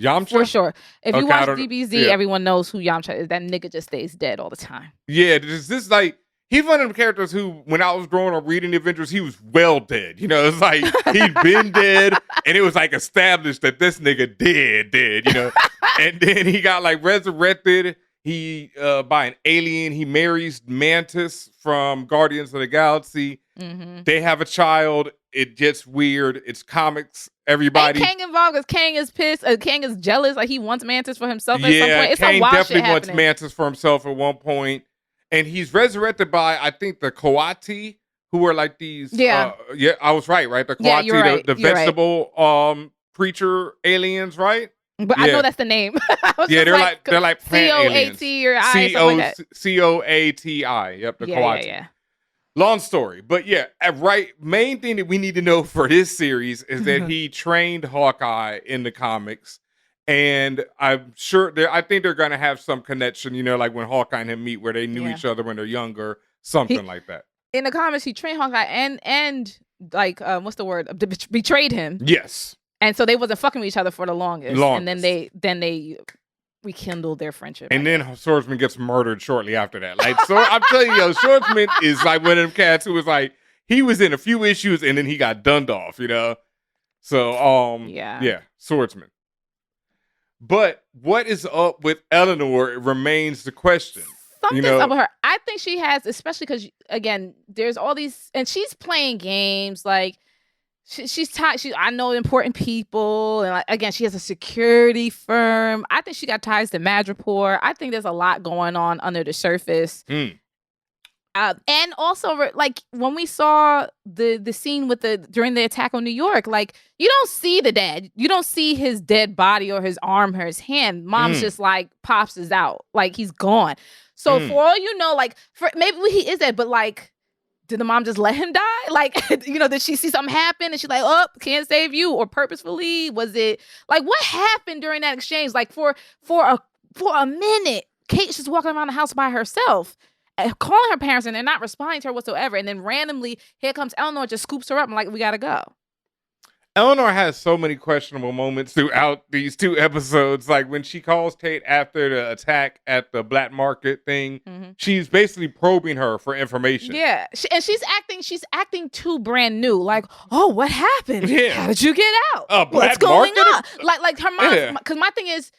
Yamcha? For sure. If you watch DBZ, everyone knows who Yamcha is. That nigga just stays dead all the time. Yeah, this like, he's one of them characters who, when I was growing up reading the Avengers, he was well dead. You know, it's like, he'd been dead, and it was like established that this nigga dead, you know? And then he got like resurrected. He, by an alien, he marries Mantis from Guardians of the Galaxy. Mm-hmm. They have a child. It gets weird. It's comics. Everybody. Ain't Kang involved because Kang is pissed. Kang is jealous. Like he wants Mantis for himself at some point. It's Kang some wild definitely shit wants happening. Mantis for himself at one point. And he's resurrected by, I think, the Coati, who are like these. I was right? The Coati, right. the vegetable preacher aliens, right? But I know that's the name. They're like plant aliens. C-O-A-T or I, something like that. C-O-A-T-I. Yep, the Coati. Yeah. Long story, but main thing that we need to know for this series is that he trained Hawkeye in the comics, and I'm sure I think they're gonna have some connection, you know, like when Hawkeye and him meet, where they knew each other when they're younger, something like that. In the comics, he trained Hawkeye and like what's the word? Betrayed him. Yes. And so they wasn't fucking with each other for the longest. And then they rekindled their friendship. And then Swordsman gets murdered shortly after that. Like, so I'm telling you, Swordsman is like one of them cats who was like, he was in a few issues and then he got dunned off, you know? So, Swordsman. But what is up with Eleanor remains the question. Something's up with her. I think she has, especially because, again, there's all these, and she's playing games, like, she's tied. I know important people, and like, again, she has a security firm. I think she got ties to Madripoor. I think there's a lot going on under the surface. And also, like when we saw the scene with during the attack on New York, like you don't see the dad, you don't see his dead body or his arm or his hand. Mom's just like pops is out, like he's gone. So for all you know, like maybe he is dead, but like. Did the mom just let him die? Like, you know, did she see something happen and she's like, oh, can't save you? Or purposefully? Was it like what happened during that exchange? Like for a minute, Kate's just walking around the house by herself, calling her parents, and they're not responding to her whatsoever. And then randomly, here comes Eleanor, just scoops her up and like, we gotta go. Eleanor has so many questionable moments throughout these two episodes. Like when she calls Kate after the attack at the black market thing, she's basically probing her for information. Yeah, and she's acting too brand new. Like, oh, what happened? Yeah. How did you get out? What's going on? Like her mom. Because my thing is,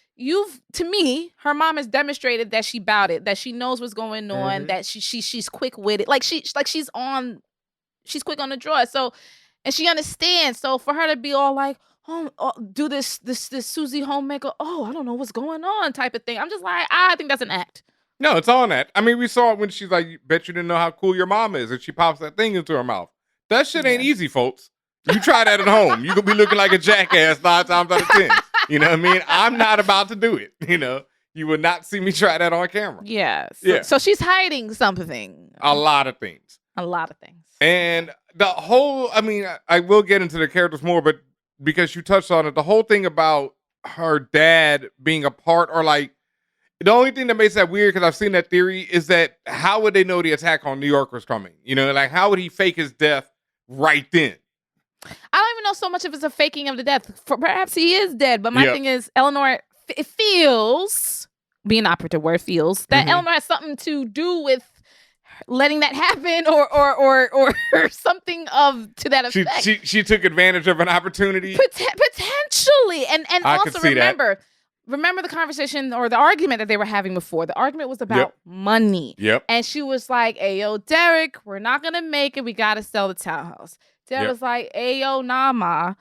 to me, her mom has demonstrated that she bout it, that she knows what's going on, that she's quick with it. Like she's quick on the draw. So. And she understands. So for her to be all like, do this Susie homemaker, I don't know what's going on type of thing. I'm just like, I think that's an act. No, it's on that. I mean, we saw it when she's like, bet you didn't know how cool your mom is. And she pops that thing into her mouth. That shit ain't easy, folks. You try that at home. You could be looking like a jackass 9 times out of 10. You know what I mean? I'm not about to do it. You know, you would not see me try that on camera. Yes. Yeah. So she's hiding something. A lot of things. And the whole, I mean, I will get into the characters more, but because you touched on it, the whole thing about her dad being a part, or like, the only thing that makes that weird, because I've seen that theory, is that how would they know the attack on New York was coming? You know, like how would he fake his death right then? I don't even know so much if it's a faking of the death. Perhaps he is dead, but my thing is, Eleanor, it feels, being an operative word, feels that Eleanor has something to do with letting that happen or something to that effect. She took advantage of an opportunity. Potentially. And I also remember the conversation or the argument that they were having before. The argument was about money. Yep. And she was like, hey, yo, Derek, we're not going to make it. We got to sell the townhouse. Derek was like, hey, yo, nah, ma,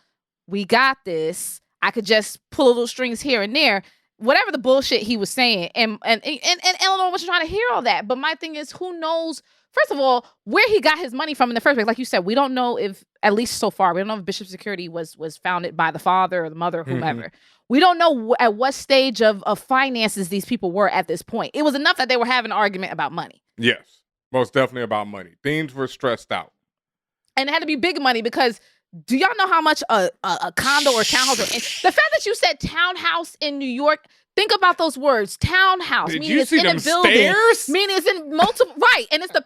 we got this. I could just pull little strings here and there. Whatever the bullshit he was saying. And Eleanor was trying to hear all that. But my thing is, who knows, first of all, where he got his money from in the first place. Like you said, we don't know if, at least so far, we don't know if Bishop Security was founded by the father or the mother or whomever. We don't know at what stage of finances these people were at this point. It was enough that they were having an argument about money. Yes, most definitely about money. Things were stressed out. And it had to be big money because do y'all know how much a condo or townhouse or the fact that you said townhouse in New York, think about those words. Townhouse. Did meaning you it's see in them a building. stairs? Meaning it's in multiple right. And it's the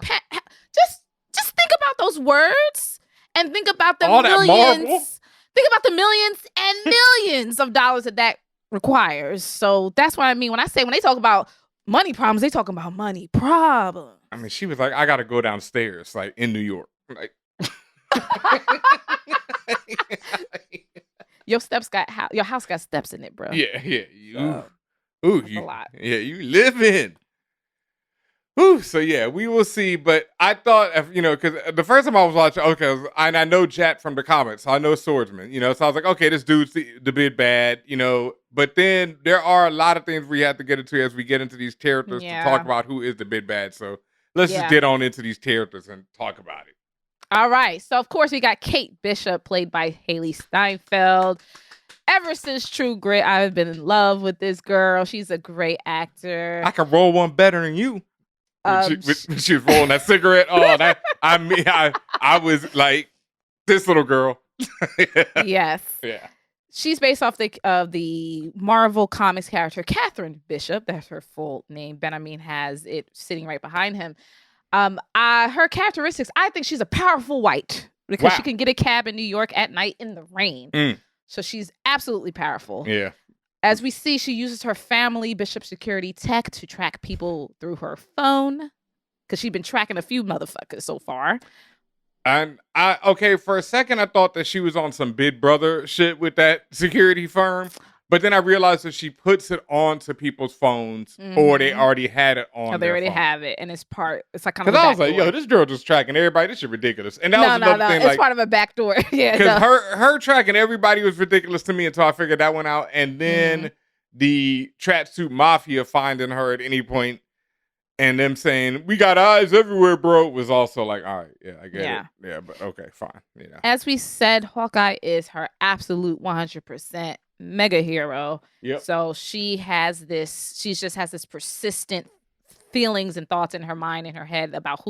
just think about those words and think about the all millions. That marble. Think about the millions and millions of dollars that requires. So that's what I mean when they talk about money problems, they talking about money problems. I mean, she was like, I got to go downstairs, like in New York. Like, your house got steps in it, bro. Yeah. A lot. Yeah, you live in. Ooh, so yeah, we will see. But I thought, because the first time I was watching, and I know Jack from the comics, so I know Swordsman, so I was like, okay, this dude's the big bad, But then there are a lot of things we have to get into as we get into these characters to talk about who is the big bad. So let's just get on into these characters and talk about it. All right. So of course we got Kate Bishop, played by Haley Steinfeld. Ever since True Grit, I've been in love with this girl. She's a great actor. I can roll one better than you. When she was rolling that cigarette. Oh, I was like, this little girl. Yes. Yeah. She's based off the Marvel Comics character Catherine Bishop. That's her full name. Benhameen has it sitting right behind him. Her characteristics, I think she's a powerful white because she can get a cab in New York at night in the rain. So she's absolutely powerful. Yeah. As we see, she uses her family Bishop Security tech to track people through her phone because she's been tracking a few motherfuckers so far. And for a second, I thought that she was on some Big Brother shit with that security firm. But then I realized that she puts it onto people's phones or they already had it on. Oh, they already phone. have it. And it's like kind of because I was like, yo, this girl just tracking everybody. This shit ridiculous. And that was another thing. It's part of a backdoor. Yeah. Because her tracking everybody was ridiculous to me until I figured that one out. And then the tracksuit mafia finding her at any point and them saying, we got eyes everywhere, bro, was also like, all right, yeah, I get it. Yeah, but okay, fine. As we said, Hawkeye is her absolute 100% mega hero. Yep. So she just has this persistent feelings and thoughts in her mind and her head about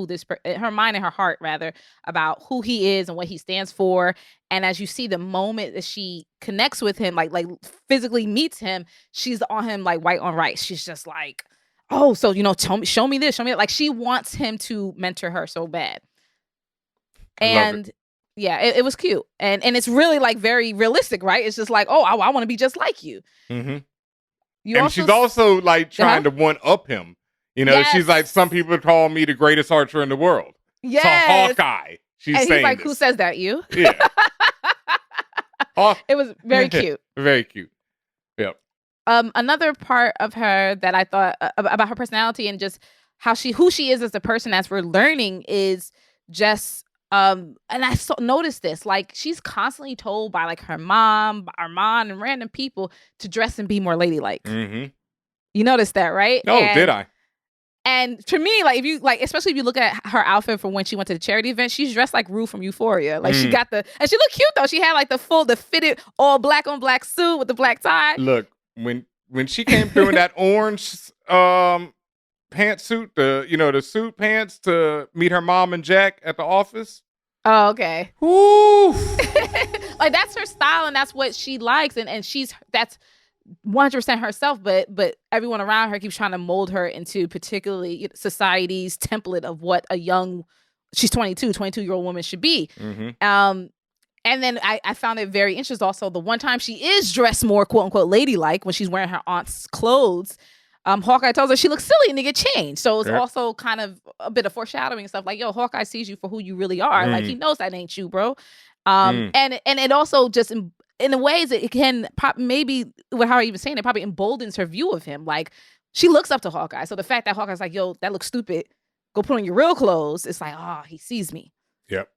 her mind and her heart rather, about who he is and what he stands for. And as you see the moment that she connects with him, like physically meets him, she's on him like white on rice. She's just like, oh, so, show me this, show me that. Like she wants him to mentor her so bad. And yeah, it was cute. And it's really like very realistic, right? It's just like, oh, I want to be just like you. Mm-hmm. She's also like trying to one up him. She's like, some people call me the greatest archer in the world. Yes. So Hawkeye. She's and saying he's like, this. who says that? You? Yeah. It was very cute. Very cute. Yep. Another part of her that I thought about her personality and just who she is as a person as we're learning is just and I noticed this, like she's constantly told by like her mom, Armand, and random people to dress and be more ladylike. Mm-hmm. You noticed that, right? Oh, did I? And to me, like especially if you look at her outfit from when she went to the charity event, she's dressed like Rue from Euphoria. Like she got and she looked cute though. She had like the fitted all black on black suit with the black tie. Look, when she came through in that orange pantsuit, the suit pants to meet her mom and Jack at the office. Oh, okay. Ooh. Like that's her style and that's what she likes and that's 100% herself, but everyone around her keeps trying to mold her into particularly society's template of what she's 22-year-old woman should be. Mm-hmm. And then I found it very interesting also the one time she is dressed more quote unquote ladylike when she's wearing her aunt's clothes. Hawkeye tells her she looks silly and they get changed. So it's also kind of a bit of foreshadowing and stuff like, yo, Hawkeye sees you for who you really are. Like, he knows that ain't you, bro. And it also just in the ways that it can maybe what how even saying it probably emboldens her view of him. Like, she looks up to Hawkeye. So the fact that Hawkeye's like, yo, that looks stupid. Go put on your real clothes. It's like, he sees me. Yep.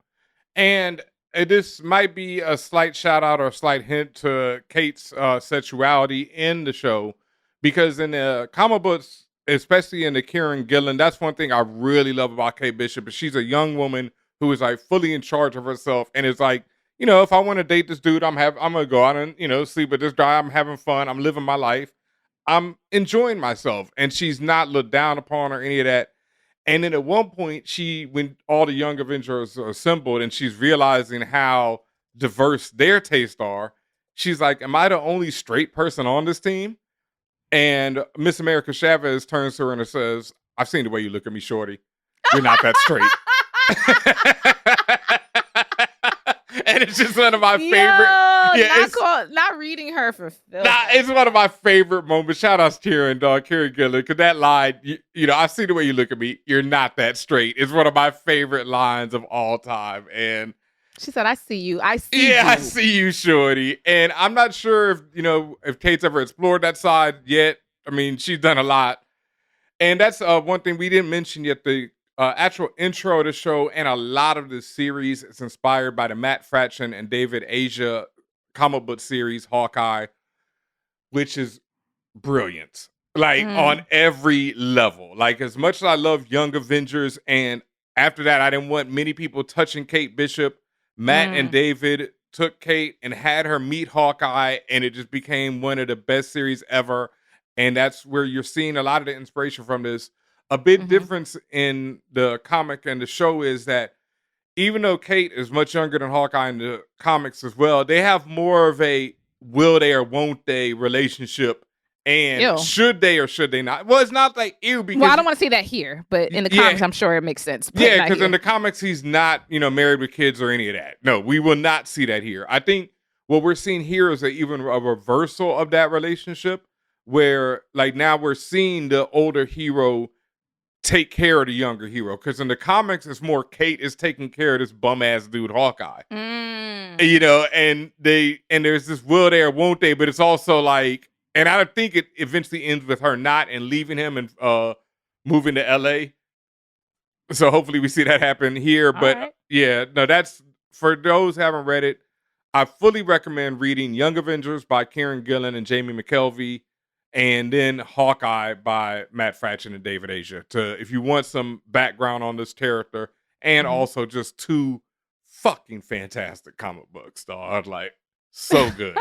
And this might be a slight shout out or a slight hint to Kate's sexuality in the show, because in the comic books, especially in the Kieran Gillen, that's one thing I really love about Kate Bishop. Is she's a young woman who is like fully in charge of herself, and is like, you know, if I want to date this dude, I'm gonna go out and, you know, sleep with this guy. I'm having fun. I'm living my life. I'm enjoying myself, and she's not looked down upon or any of that. And then at one point, when all the young Avengers are assembled and she's realizing how diverse their tastes are, she's like, am I the only straight person on this team? And Miss America Chavez turns to her and says, I've seen the way you look at me, shorty. You're not that straight. And it's just one of my favorite. Not reading her for film. It's one of my favorite moments. Shout out to Kieran Gillen, because that line, you know, I see the way you look at me. You're not that straight. It's one of my favorite lines of all time. And she said, I see you. I see you. I see you, shorty. And I'm not sure if Kate's ever explored that side yet. I mean, she's done a lot. And that's one thing we didn't mention yet. The actual intro of the show and a lot of the series is inspired by the Matt Fraction and David Asia comic book series, Hawkeye, which is brilliant. Like, on every level. Like, as much as I love Young Avengers, and after that, I didn't want many people touching Kate Bishop. Matt and David took Kate and had her meet Hawkeye, and it just became one of the best series ever. And that's where you're seeing a lot of the inspiration from this. A big difference in the comic and the show is that even though Kate is much younger than Hawkeye in the comics as well, they have more of a will they or won't they relationship. And should they or should they not? Well, it's not like ew, because I don't want to see that here, but in the comics, I'm sure it makes sense. Yeah, because in the comics, he's not, married with kids or any of that. No, we will not see that here. I think what we're seeing here is even a reversal of that relationship, where like now we're seeing the older hero take care of the younger hero. Because in the comics, it's more Kate is taking care of this bum ass dude Hawkeye. And there's this will they or won't they, but it's also like. And I think it eventually ends with her not and leaving him and moving to LA. So hopefully we see that happen here. But that's for those who haven't read it. I fully recommend reading Young Avengers by Kieran Gillen and Jamie McKelvey, and then Hawkeye by Matt Fraction and David Asia. If you want some background on this character, and also just two fucking fantastic comic books, dog. Like, so good.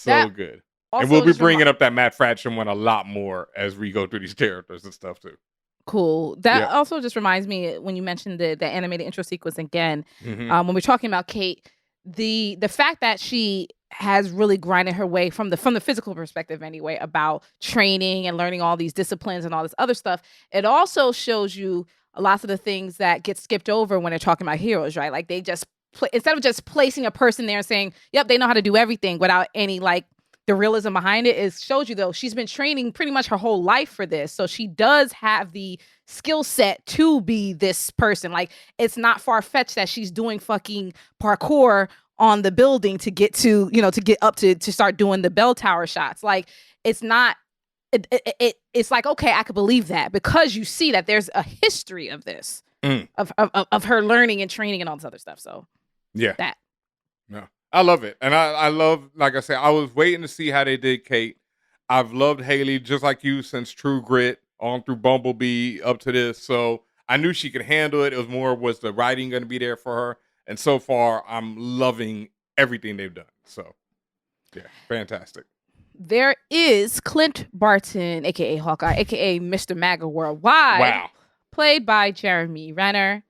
Good. Also, and we'll be bringing up that Matt Fraction one a lot more as we go through these characters and stuff too. Cool. That also just reminds me when you mentioned the animated intro sequence again. When we're talking about Kate, the fact that she has really grinded her way from the physical perspective anyway about training and learning all these disciplines and all this other stuff. It also shows you a lot of the things that get skipped over when they're talking about heroes, right? Like they just instead of just placing a person there and saying, "Yep, they know how to do everything," without any like. The realism behind it shows you, though, she's been training pretty much her whole life for this. So she does have the skill set to be this person. Like, it's not far-fetched that she's doing fucking parkour on the building to get to, to get up to start doing the bell tower shots. Like, it's not, it's like, okay, I could believe that because you see that there's a history of this, of her learning and training and all this other stuff. So, that. No. I love it. And I love, like I said, I was waiting to see how they did Kate. I've loved Haley just like you since True Grit on through Bumblebee up to this. So I knew she could handle it. It was more, was the writing going to be there for her? And so far, I'm loving everything they've done. So, yeah, fantastic. There is Clint Barton, a.k.a. Hawkeye, a.k.a. Mr. MAGA Worldwide. Wow. Played by Jeremy Renner.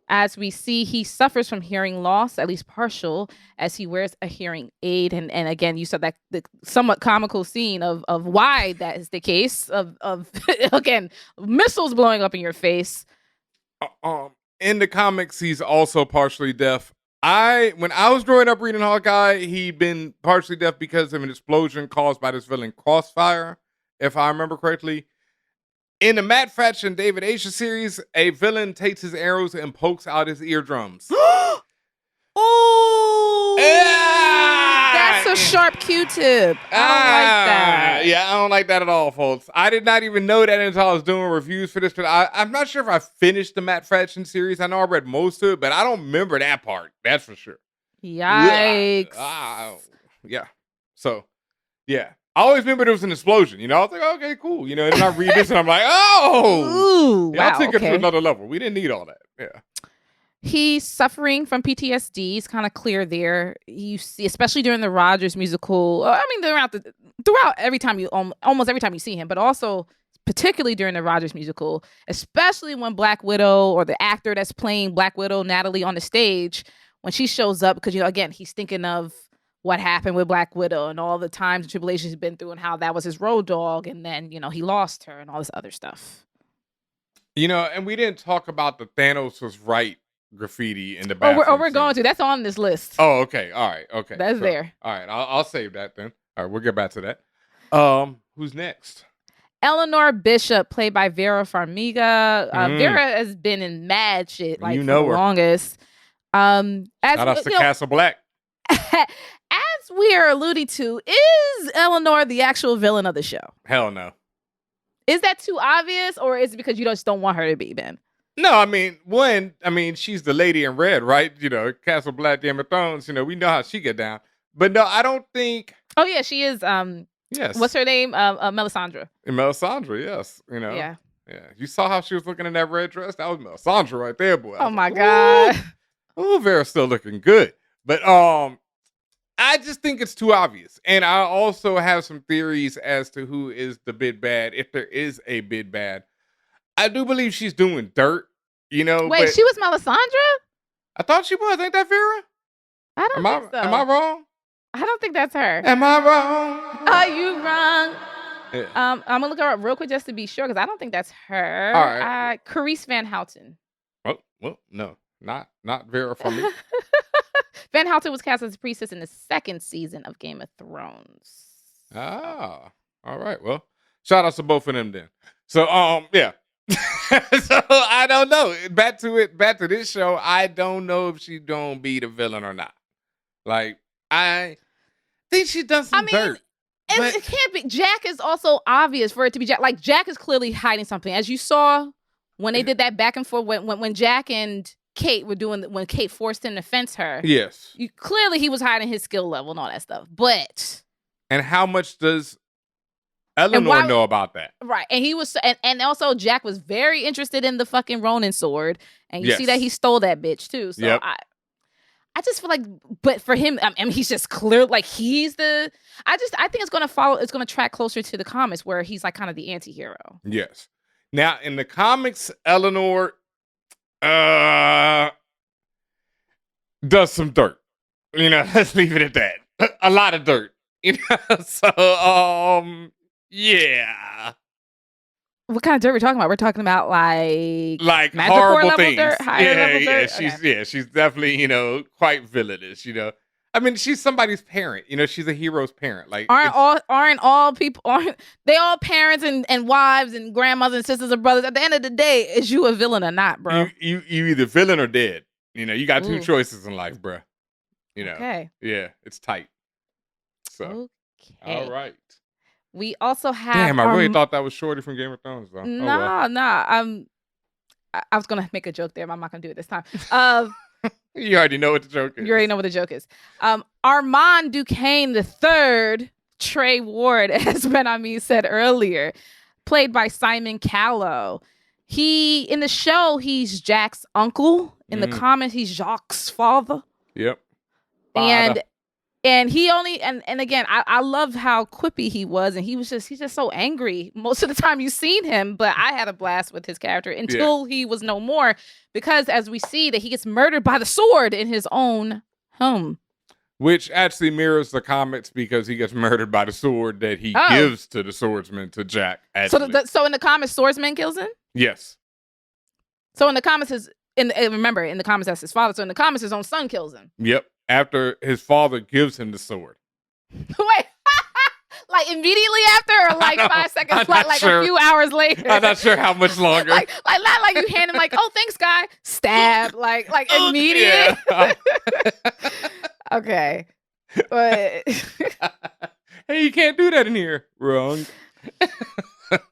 As we see, he suffers from hearing loss, at least partial, as he wears a hearing aid. And again, you saw that the somewhat comical scene of why that is the case, of again, missiles blowing up in your face. In the comics, he's also partially deaf. When I was growing up reading Hawkeye, he'd been partially deaf because of an explosion caused by this villain Crossfire. if I remember correctly. In the Matt Fraction David Asia series, a villain takes his arrows and pokes out his eardrums. Oh, that's a sharp Q-tip. I don't like that. Yeah, I don't like that at all, folks. I did not even know that until I was doing reviews for this, but I'm not sure if I finished the Matt Fraction series. I know I read most of it, but I don't remember that part. That's for sure. Yikes. Yeah. So, yeah. I always remember there was an explosion. I was like, okay, cool. And then I read this and I'm like, oh, ooh, wow, y'all took it to another level. We didn't need all that. Yeah. He's suffering from PTSD. It's kind of clear there. You see, especially during the Rogers musical. I mean, throughout every time almost every time you see him, but also particularly during the Rogers musical, especially when Black Widow or the actor that's playing Black Widow, Natalie, on the stage, when she shows up, because, again, he's thinking of what happened with Black Widow and all the times and tribulations he's been through and how that was his road dog. And then, he lost her and all this other stuff. And we didn't talk about the Thanos was right graffiti in the bathroom. We're going to. That's on this list. Oh, okay. All right. Okay. That's there. All right. I'll save that then. All right. We'll get back to that. Who's next? Eleanor Bishop, played by Vera Farmiga. Vera has been in mad shit for the longest. Shout out to Castle Black. As we are alluding to, is Eleanor the actual villain of the show? Hell no. Is that too obvious, or is it because you just don't want her to be, Ben? No, I mean, she's the lady in red, right? Castle Black, Game of Thrones. We know how she get down. But no, I don't think. Oh yeah, she is. Yes. What's her name? Melisandre. Melisandre, yes. Yeah. Yeah. You saw how she was looking in that red dress? That was Melisandre right there, boy. Oh my God. Oh, Vera's still looking good. But I just think it's too obvious. And I also have some theories as to who is the big bad, if there is a big bad. I do believe she's doing dirt, Wait, she was Melisandre? I thought she was. Ain't that Vera? I don't think so. Am I wrong? I don't think that's her. Am I wrong? Are you wrong? Yeah. I'm going to look her up real quick just to be sure, because I don't think that's her. All right. Carice Van Houten. Oh, well, no. Not Vera for me. Van Houten was cast as a priestess in the second season of Game of Thrones. Ah, all right. Well, shout out to both of them then. So, yeah. So I don't know. Back to this show. I don't know if she's gonna be the villain or not. Like, I think she's done some dirt. It can't be. Jack is also obvious for it to be Jack. Like, Jack is clearly hiding something, as you saw when they did that back and forth when Jack and Kate were doing, when Kate forced him to fence her. Yes. Clearly he was hiding his skill level and all that stuff. But. And how much does Eleanor know about that? Right. And he was, and also Jack was very interested in the fucking Ronin sword. And you see that he stole that bitch too. So yep. I just feel like, but for him, I mean, he's just clear, like he's the, I think it's going to track closer to the comics where he's like kind of the anti-hero. Yes. Now in the comics, Eleanor does some dirt. Let's leave it at that. A lot of dirt. So yeah. What kind of dirt we're talking about? We're talking about like horrible things. Dirt, higher level dirt? She's definitely, quite villainous, I mean, she's somebody's parent, she's a hero's parent. Like, aren't all parents and wives and grandmothers and sisters and brothers? At the end of the day, is you a villain or not, bro? You either villain or dead. You got two choices in life, bro. Okay. Yeah, it's tight. So, okay. All right. We also have. Damn, I really thought that was Shorty from Game of Thrones, though. Nah. I was gonna make a joke there, but I'm not gonna do it this time. You already know what the joke is. You already know what the joke is. Armand Duquesne III, Trey Ward, as Benhameen said earlier, played by Simon Callow. In the show, he's Jack's uncle. In the comics, he's Jacques' father. Yep. And he only and again, I love how quippy he was, and he's just so angry most of the time you've seen him. But I had a blast with his character until he was no more, because as we see that he gets murdered by the sword in his own home, which actually mirrors the comics, because he gets murdered by the sword that he gives to the swordsman, to Jack. Actually. So in the comics, Swordsman kills him. Yes. So in the comics, remember in the comics that's his father. So in the comics, his own son kills him. Yep. After his father gives him the sword. Wait, Like immediately after, or like 5 seconds, I'm not like sure. a few hours later. I'm not sure how much longer. like not like you hand him like, oh, thanks, guy. Stab, like immediate. Yeah. Okay, but Hey, you can't do that in here. Wrong.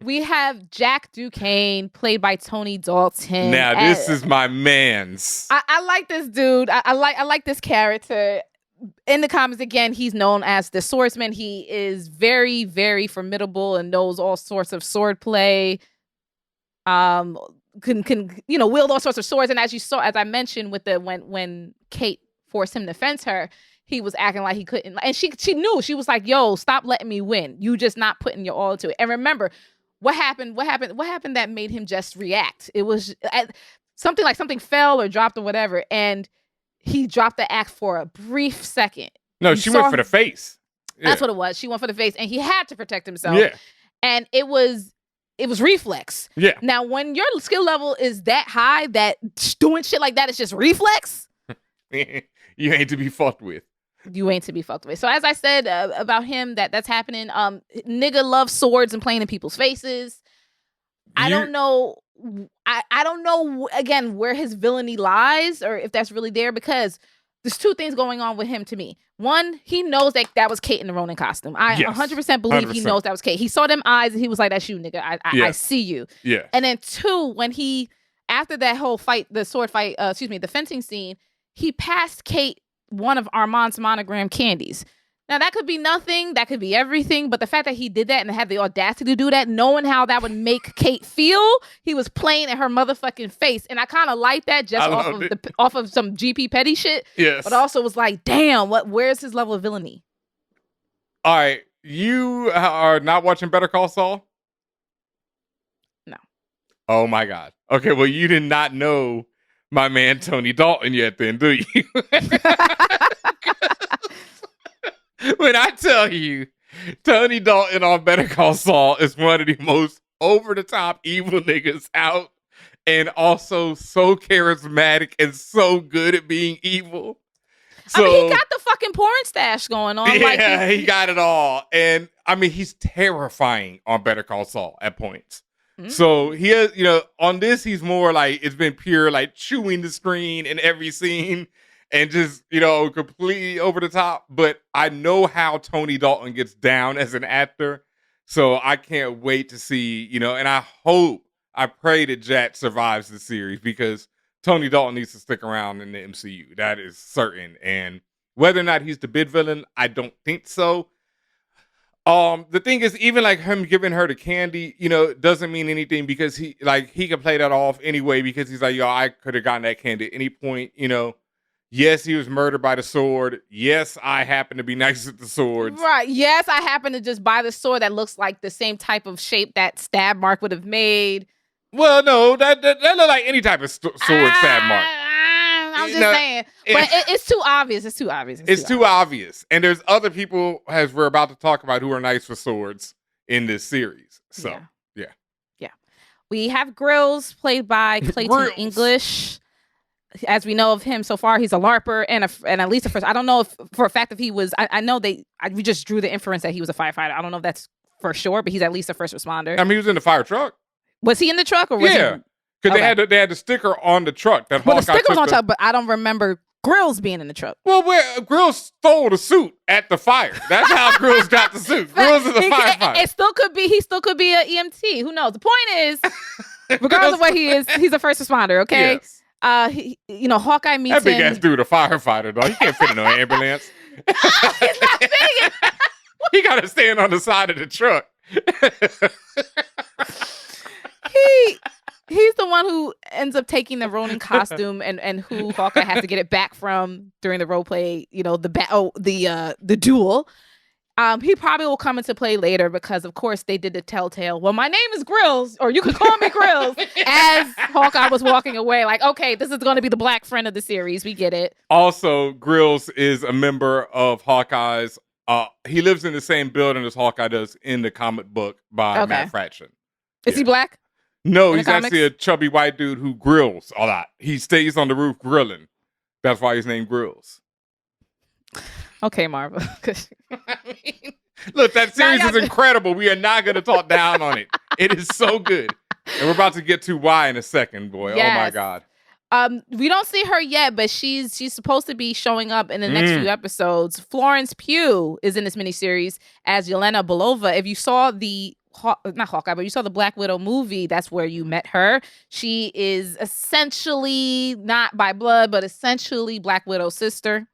we have Jack Duquesne, played by Tony Dalton. Now this is my man's. I like this dude. I like this character. In the comics, again, he's known as the Swordsman. He is very, very formidable and knows all sorts of sword play. Can wield all sorts of swords. And as you saw, as I mentioned, with the when Kate forced him to fence her, he was acting like he couldn't. And she knew. She was like, "Yo, stop letting me win. You just not putting your all into it." And remember, what happened that made him just react? It was something fell or dropped or whatever, and he dropped the axe for a brief second. No, she went for the face. Yeah. That's what it was. She went for the face, and he had to protect himself. Yeah. And it was reflex. Yeah. Now, when your skill level is that high, that doing shit like that is just reflex, You ain't to be fucked with. you ain't to be fucked with. So as I said about him, that's happening. Nigga loves swords and playing in people's faces. I don't know. I don't know again where his villainy lies, or if that's really there, because there's two things going on with him to me. One, he knows that was Kate in the Ronin costume. I 100% believe 100%. he knows that was Kate. He saw them eyes and he was like, "That's you, nigga. I see you." Yeah. And then two, when after that whole fight, the sword fight, the fencing scene, he passed Kate one of Armand's monogram candies. Now, that could be nothing. That could be everything. But the fact that he did that and had the audacity to do that, knowing how that would make Kate feel, he was playing in her motherfucking face. And I kind of like that just off of some GP Petty shit. Yes. But also was like, damn, where's his level of villainy? All right. You are not watching Better Call Saul? No. Oh, my God. Okay, well, you did not know my man Tony Dalton yet then, do you? When I tell you, Tony Dalton on Better Call Saul is one of the most over-the-top evil niggas out, and also so charismatic and so good at being evil. So, I mean, he got the fucking porn stash going on. Yeah, he got it all. And, I mean, he's terrifying on Better Call Saul at points. Mm-hmm. So, he has, on this, he's more like, it's been pure, like, chewing the screen in every scene. And just, completely over the top. But I know how Tony Dalton gets down as an actor. So I can't wait to see, and I pray that Jack survives the series, because Tony Dalton needs to stick around in the MCU. That is certain. And whether or not he's the big villain, I don't think so. The thing is, even like him giving her the candy, doesn't mean anything, because he can play that off anyway, because he's like, yo, I could have gotten that candy at any point, Yes, he was murdered by the sword. Yes, I happen to be nice with the swords. Right. Yes, I happen to just buy the sword that looks like the same type of shape that stab mark would have made. Well, no, that look like any type of sword stab mark. I'm just saying. But it's too obvious. It's too obvious. It's too obvious. And there's other people, as we're about to talk about, who are nice with swords in this series. So, yeah. We have Grills, played by Clayton English. As we know of him so far, he's a LARPer and at least a first. I don't know if for a fact if he was. I know we just drew the inference that he was a firefighter. I don't know if that's for sure, but he's at least a first responder. I mean, he was in the fire truck. Was he in the truck or was he? Yeah, because they had the sticker on the truck that. Well, the sticker was on the truck, but I don't remember Grills being in the truck. Well, Grills stole the suit at the fire. That's how Grills got the suit. Grills is a firefighter. It still could be. He still could be an EMT. Who knows? The point is, regardless of what he is, he's a first responder. Okay. Yes. Hawkeye meets that big ass dude, a firefighter, though. He can't fit in no ambulance. He's not big. He got to stand on the side of the truck. He's the one who ends up taking the Ronin costume and who Hawkeye has to get it back from during the role play. The duel. He probably will come into play later because, of course, they did the telltale. Well, my name is Grills, or you could call me Grills. As Hawkeye was walking away, like, okay, this is going to be the black friend of the series. We get it. Also, Grills is a member of Hawkeye's. He lives in the same building as Hawkeye does in the comic book by Matt Fraction. Is he black? No, he's actually a chubby white dude who grills a lot. He stays on the roof grilling. That's why he's named Grills. Okay, Marva. Look, that series is incredible. We are not going to talk down on it. It is so good. And we're about to get to why in a second, boy. Yes. Oh, my God. We don't see her yet, but she's supposed to be showing up in the next few episodes. Florence Pugh is in this miniseries as Yelena Belova. If you saw not Hawkeye, but you saw the Black Widow movie, that's where you met her. She is essentially, not by blood, but essentially Black Widow's sister.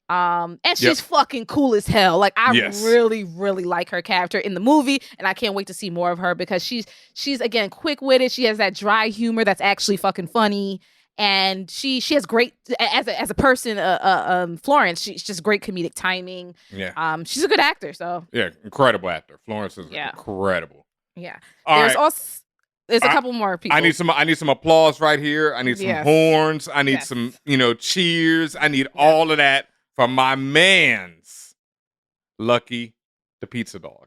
And she's fucking cool as hell. Like, I really, really like her character in the movie, and I can't wait to see more of her because she's again quick-witted. She has that dry humor that's actually fucking funny, and she has great as a person. Florence, she's just great comedic timing. Yeah. She's a good actor. So incredible actor. Florence is incredible. Yeah. There's a couple more people. I need some applause right here. I need some horns. I need some cheers. I need all of that. For my man's Lucky the Pizza Dog.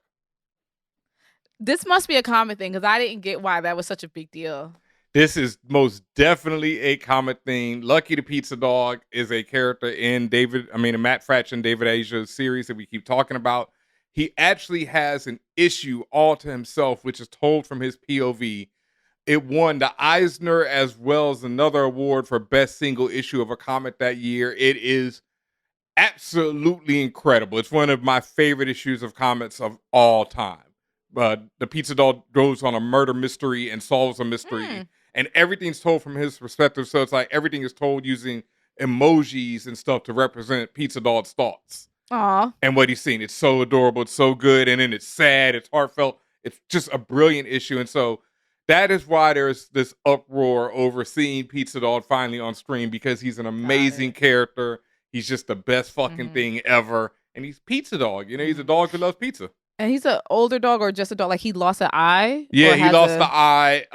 This must be a common thing because I didn't get why that was such a big deal. This is most definitely a common thing. Lucky the Pizza Dog is a character in Matt Fraction, David Asia's series that we keep talking about. He actually has an issue all to himself, which is told from his POV. It won the Eisner as well as another award for best single issue of a comic that year. It is absolutely incredible. It's one of my favorite issues of comics of all time. The Pizza Dog goes on a murder mystery and solves a mystery, and everything's told from his perspective. So it's like everything is told using emojis and stuff to represent Pizza Dog's thoughts. Aww. And what he's seen. It's so adorable. It's so good. And then it's sad. It's heartfelt. It's just a brilliant issue. And so that is why there's this uproar over seeing Pizza Dog finally on screen, because he's an amazing character. He's just the best fucking thing ever. And he's Pizza Dog. He's a dog who loves pizza. And he's an older dog or just a dog? Like, he lost an eye? Yeah, he lost the eye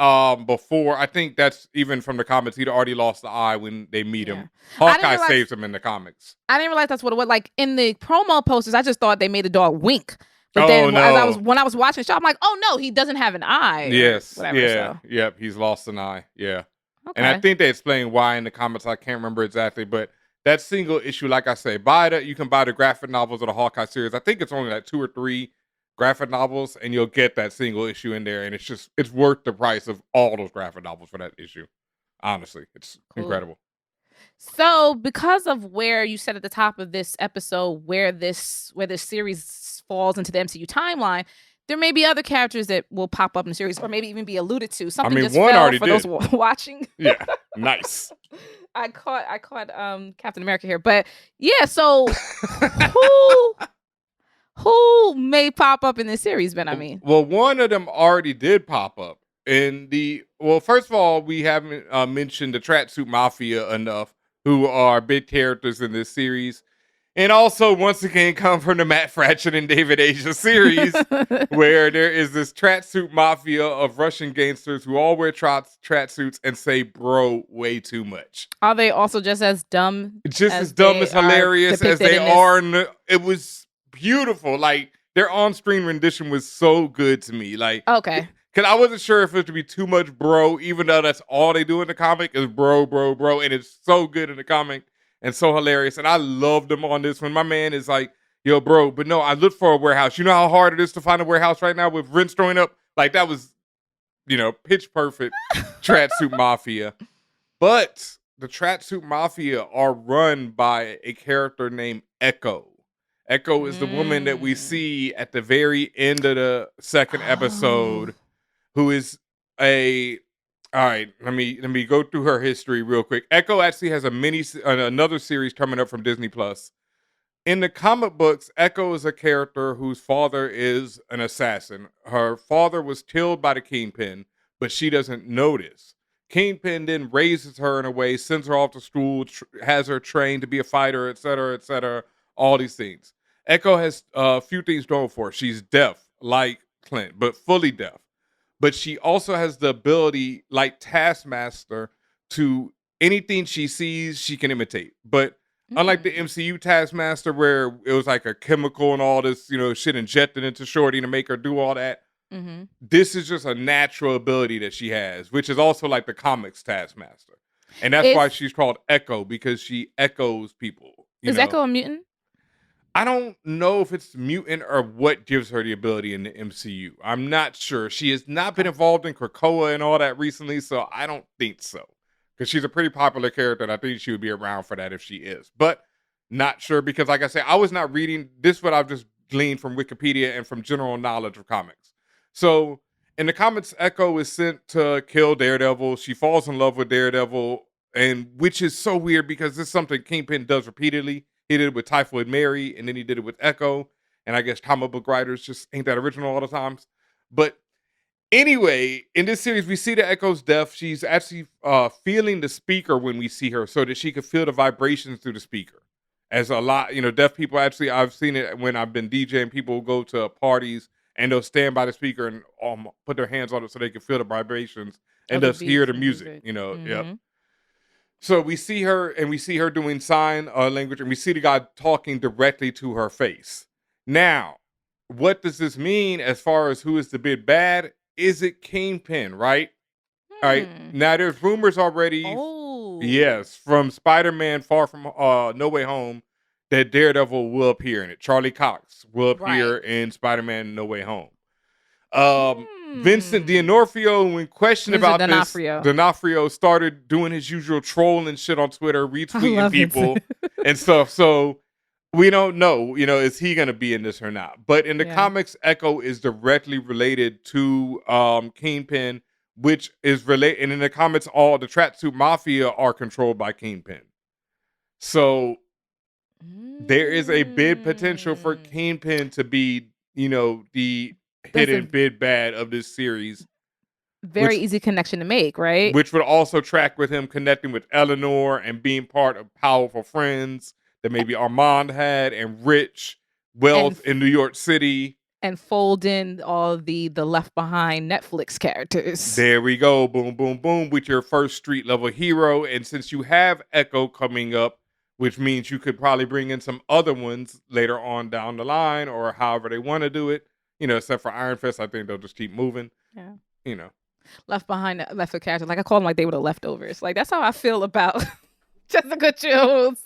before. I think that's even from the comics. He'd already lost the eye when they meet him. Hawkeye saves him in the comics. I didn't realize that's what it was. Like, in the promo posters, I just thought they made the dog wink. But then when I was watching the show, I'm like, oh, no, he doesn't have an eye. Yes. Whatever, yeah. Yep. He's lost an eye. Yeah. Okay. And I think they explain why in the comics. I can't remember exactly, but that single issue, like I say, you can buy the graphic novels of the Hawkeye series. I think it's only like 2 or 3 graphic novels, and you'll get that single issue in there, and it's worth the price of all those graphic novels for that issue. Honestly, it's incredible. So, because of where you said at the top of this episode, where this series falls into the MCU timeline, there may be other characters that will pop up in the series, or maybe even be alluded to. Something just one fell already for did. those watching. Yeah, nice. I caught Captain America here, but yeah. So who may pop up in this series, Ben? I mean, well, one of them already did pop up in the. Well, first of all, we haven't mentioned the Tracksuit Mafia enough, who are big characters in this series. And also, once again, come from the Matt Fraction and David Asia series, where there is this tracksuit mafia of Russian gangsters who all wear tracksuits and say bro way too much. Are they also just as dumb? Just as dumb as hilarious as they are. It was beautiful. Like, their on-screen rendition was so good to me. Like, okay. Because I wasn't sure if it would be too much bro, even though that's all they do in the comic is bro. And it's so good in the comic. And so hilarious. And I loved them on this one. My man is like, yo, bro, but no, I looked for a warehouse. You know how hard it is to find a warehouse right now with rents going up? Like, that was, pitch perfect Tracksuit Mafia. But the Tracksuit Mafia are run by a character named Echo. Echo is the woman that we see at the very end of the second episode, who is all right, let me go through her history real quick. Echo actually has another series coming up from Disney Plus. In the comic books, Echo is a character whose father is an assassin. Her father was killed by the Kingpin, but she doesn't notice. Kingpin then raises her in a way, sends her off to school, has her trained to be a fighter, etc., all these things. Echo has a few things going for her. She's deaf, like Clint, but fully deaf. But she also has the ability, like Taskmaster, to anything she sees, she can imitate. But unlike the MCU Taskmaster, where it was like a chemical and all this, shit injected into Shorty to make her do all that, this is just a natural ability that she has, which is also like the comics Taskmaster. And that's why she's called Echo, because she echoes people. Is Echo a mutant? I don't know if it's mutant or what gives her the ability in the MCU. I'm not sure. She has not been involved in Krakoa and all that recently, so I don't think so. Because she's a pretty popular character, and I think she would be around for that if she is. But not sure, because like I said, I was not reading this, what I've just gleaned from Wikipedia and from general knowledge of comics. So in the comics, Echo is sent to kill Daredevil. She falls in love with Daredevil, and which is so weird because this is something Kingpin does repeatedly. He did it with Typhoid Mary, and then he did it with Echo. And I guess comic book writers just ain't that original all the times. But anyway, in this series, we see that Echo's deaf. She's actually feeling the speaker when we see her so that she can feel the vibrations through the speaker. As a lot, deaf people actually, I've seen it when I've been DJing, people go to parties and they'll stand by the speaker and put their hands on it so they can feel the vibrations and thus hear the music, Yep. So we see her, and we see her doing sign language, and we see the guy talking directly to her face. Now, what does this mean as far as who is the big bad? Is it Kingpin, right? All right. Now, there's rumors already, yes, from Spider-Man Far From No Way Home, that Daredevil will appear in it. Charlie Cox will appear in Spider-Man No Way Home. Vincent D'Onofrio, when questioned about this, D'Onofrio started doing his usual trolling shit on Twitter, retweeting people and stuff. So we don't know, is he going to be in this or not? But in the comics, Echo is directly related to Kingpin, which is related. And in the comics, all the Tracksuit Mafia are controlled by Kingpin. So there is a big potential for Kingpin to be, the hidden big bad of this series. Very easy connection to make, right? Which would also track with him connecting with Eleanor and being part of powerful friends that maybe Armand had, and rich wealth in New York City. And fold in all the Left Behind Netflix characters. There we go. Boom, boom, boom. With your first street level hero. And since you have Echo coming up, which means you could probably bring in some other ones later on down the line, or however they want to do it. Except for Iron Fist, I think they'll just keep moving. Yeah. Left Behind, left for characters. Like, I call them like they were the leftovers. Like, that's how I feel about Jessica Jones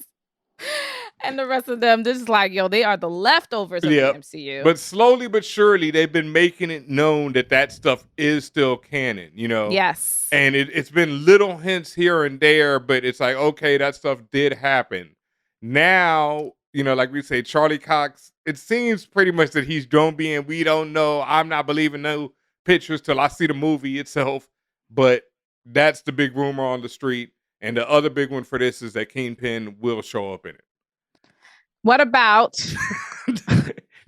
and the rest of them. This is like, they are the leftovers of the MCU. But slowly but surely, they've been making it known that stuff is still canon, Yes. And it's been little hints here and there, but it's like, okay, that stuff did happen. Now, like we say, Charlie Cox, it seems pretty much that he's gonna be in. We don't know. I'm not believing no pictures till I see the movie itself. But that's the big rumor on the street. And the other big one for this is that Kingpin will show up in it. What about...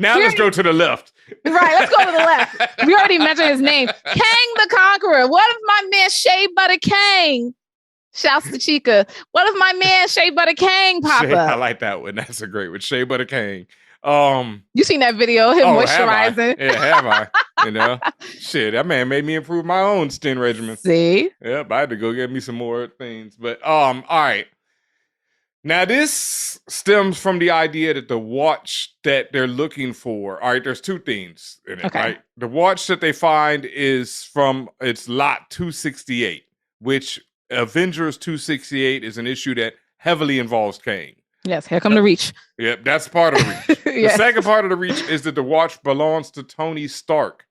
Now let's go to the left. Right, let's go to the left. We already mentioned his name. Kang the Conqueror. What if my man Shea Butter Kang? Shouts to Chica. What if my man Shea Butter Kang pop up? I like that one. That's a great one. Shea Butter Kang. You seen that video of him moisturizing? Have I? Shit, that man made me improve my own skin regimen. See? Yep, I had to go get me some more things. But all right. Now, this stems from the idea that the watch that they're looking for, all right, there's two things in it, right? The watch that they find is from, it's lot 268, which Avengers 268 is an issue that heavily involves Kang. Yes, here come the Reach. Yep, that's part of the Reach. The second part of the Reach is that the watch belongs to Tony Stark.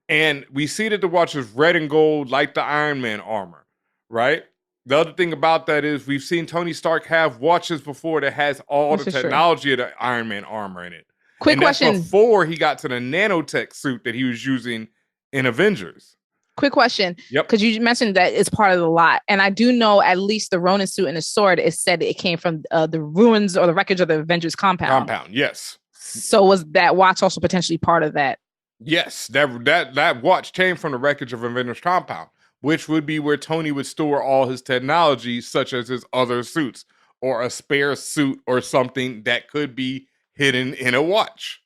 And we see that the watch is red and gold like the Iron Man armor, right? The other thing about that is we've seen Tony Stark have watches before that has all the technology of the Iron Man armor in it. Quick question. Before he got to the nanotech suit that he was using in Avengers. Quick question. Yep. Because you mentioned that it's part of the lot. And I do know at least the Ronin suit and the sword is said it came from the ruins or the wreckage of the Avengers compound. Yes. So was that watch also potentially part of that? Yes. That watch came from the wreckage of Avengers compound, which would be where Tony would store all his technology, such as his other suits, or a spare suit or something that could be hidden in a watch,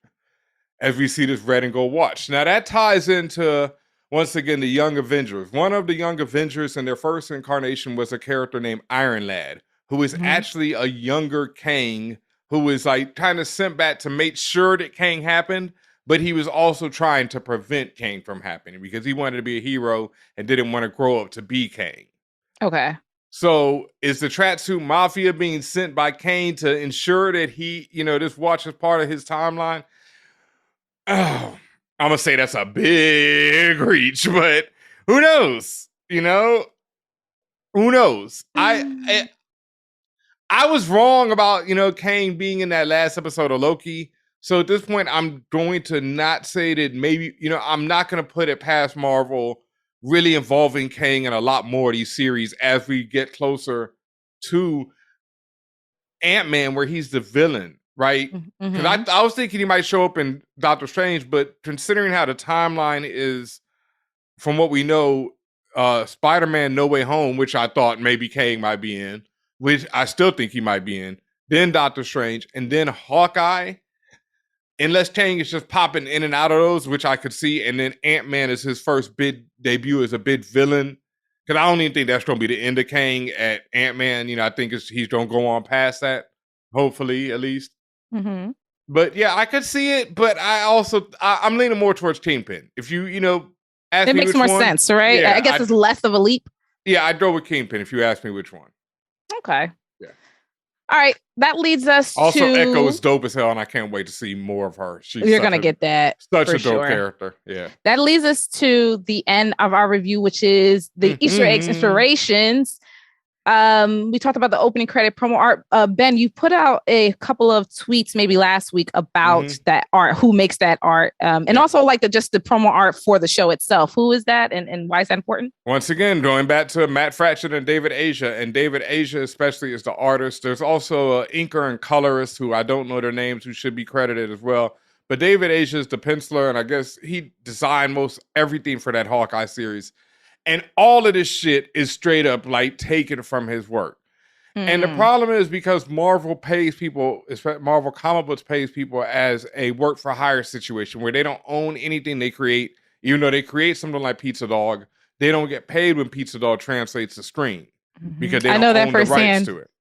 as we see this red and gold watch. Now, that ties into, once again, the Young Avengers. One of the Young Avengers in their first incarnation was a character named Iron Lad, who is actually a younger Kang, who was like kind of sent back to make sure that Kang happened, but he was also trying to prevent Kang from happening because he wanted to be a hero and didn't want to grow up to be Kang. Okay. So is the tracksuit mafia being sent by Kane to ensure that he, this watch is part of his timeline? Oh, I'm gonna say that's a big reach, but who knows? Who knows? I was wrong about Kane being in that last episode of Loki. So at this point, I'm going to not say that maybe I'm not going to put it past Marvel really involving Kane in a lot more of these series as we get closer to Ant-Man, where he's the villain, right? Because I was thinking he might show up in Doctor Strange, but considering how the timeline is, from what we know, Spider-Man No Way Home, which I thought maybe Kang might be in, which I still think he might be in, then Doctor Strange, and then Hawkeye, unless Kang is just popping in and out of those, which I could see, and then Ant-Man is his first big debut as a big villain, because I don't even think that's going to be the end of Kang at Ant-Man. I think he's going to go on past that, hopefully, at least. But yeah, I could see it, but I'm leaning more towards Kingpin. If you, ask it me makes which more one, sense, right? Yeah, I guess it's less of a leap. Yeah, I'd go with Kingpin if you ask me which one. Okay. Yeah. All right. That leads us also, to... Echo is dope as hell, and I can't wait to see more of her. You're going to get that. Such a dope character. Yeah. That leads us to the end of our review, which is the Easter eggs inspirations. We talked about the opening credit promo art. Ben, you put out a couple of tweets maybe last week about that art, who makes that art, and also like just the promo art for the show itself. Who is that, and why is that important? Once again, going back to Matt Fraction and David Asia, and David Asia especially is the artist. There's also an inker and colorist who I don't know their names, who should be credited as well. But David Asia is the penciler, and I guess he designed most everything for that Hawkeye series. And all of this shit is straight up like taken from his work. And the problem is because Marvel pays people, Marvel Comic Books pays people as a work for hire situation where they don't own anything they create. Even though they create something like Pizza Dog, they don't get paid when Pizza Dog translates the screen because they don't own the rights to it.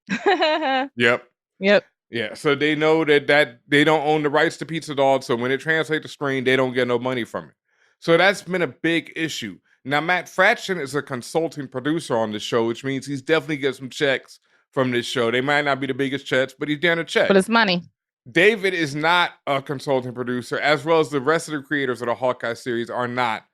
Yep. Yeah. So they know that they don't own the rights to Pizza Dog. So when it translates the screen, they don't get no money from it. So that's been a big issue. Now, Matt Fraction is a consulting producer on the show, which means he's definitely get some checks from this show. They might not be the biggest checks, but he's down to check. But it's money. David is not a consulting producer, as well as the rest of the creators of the Hawkeye series are not.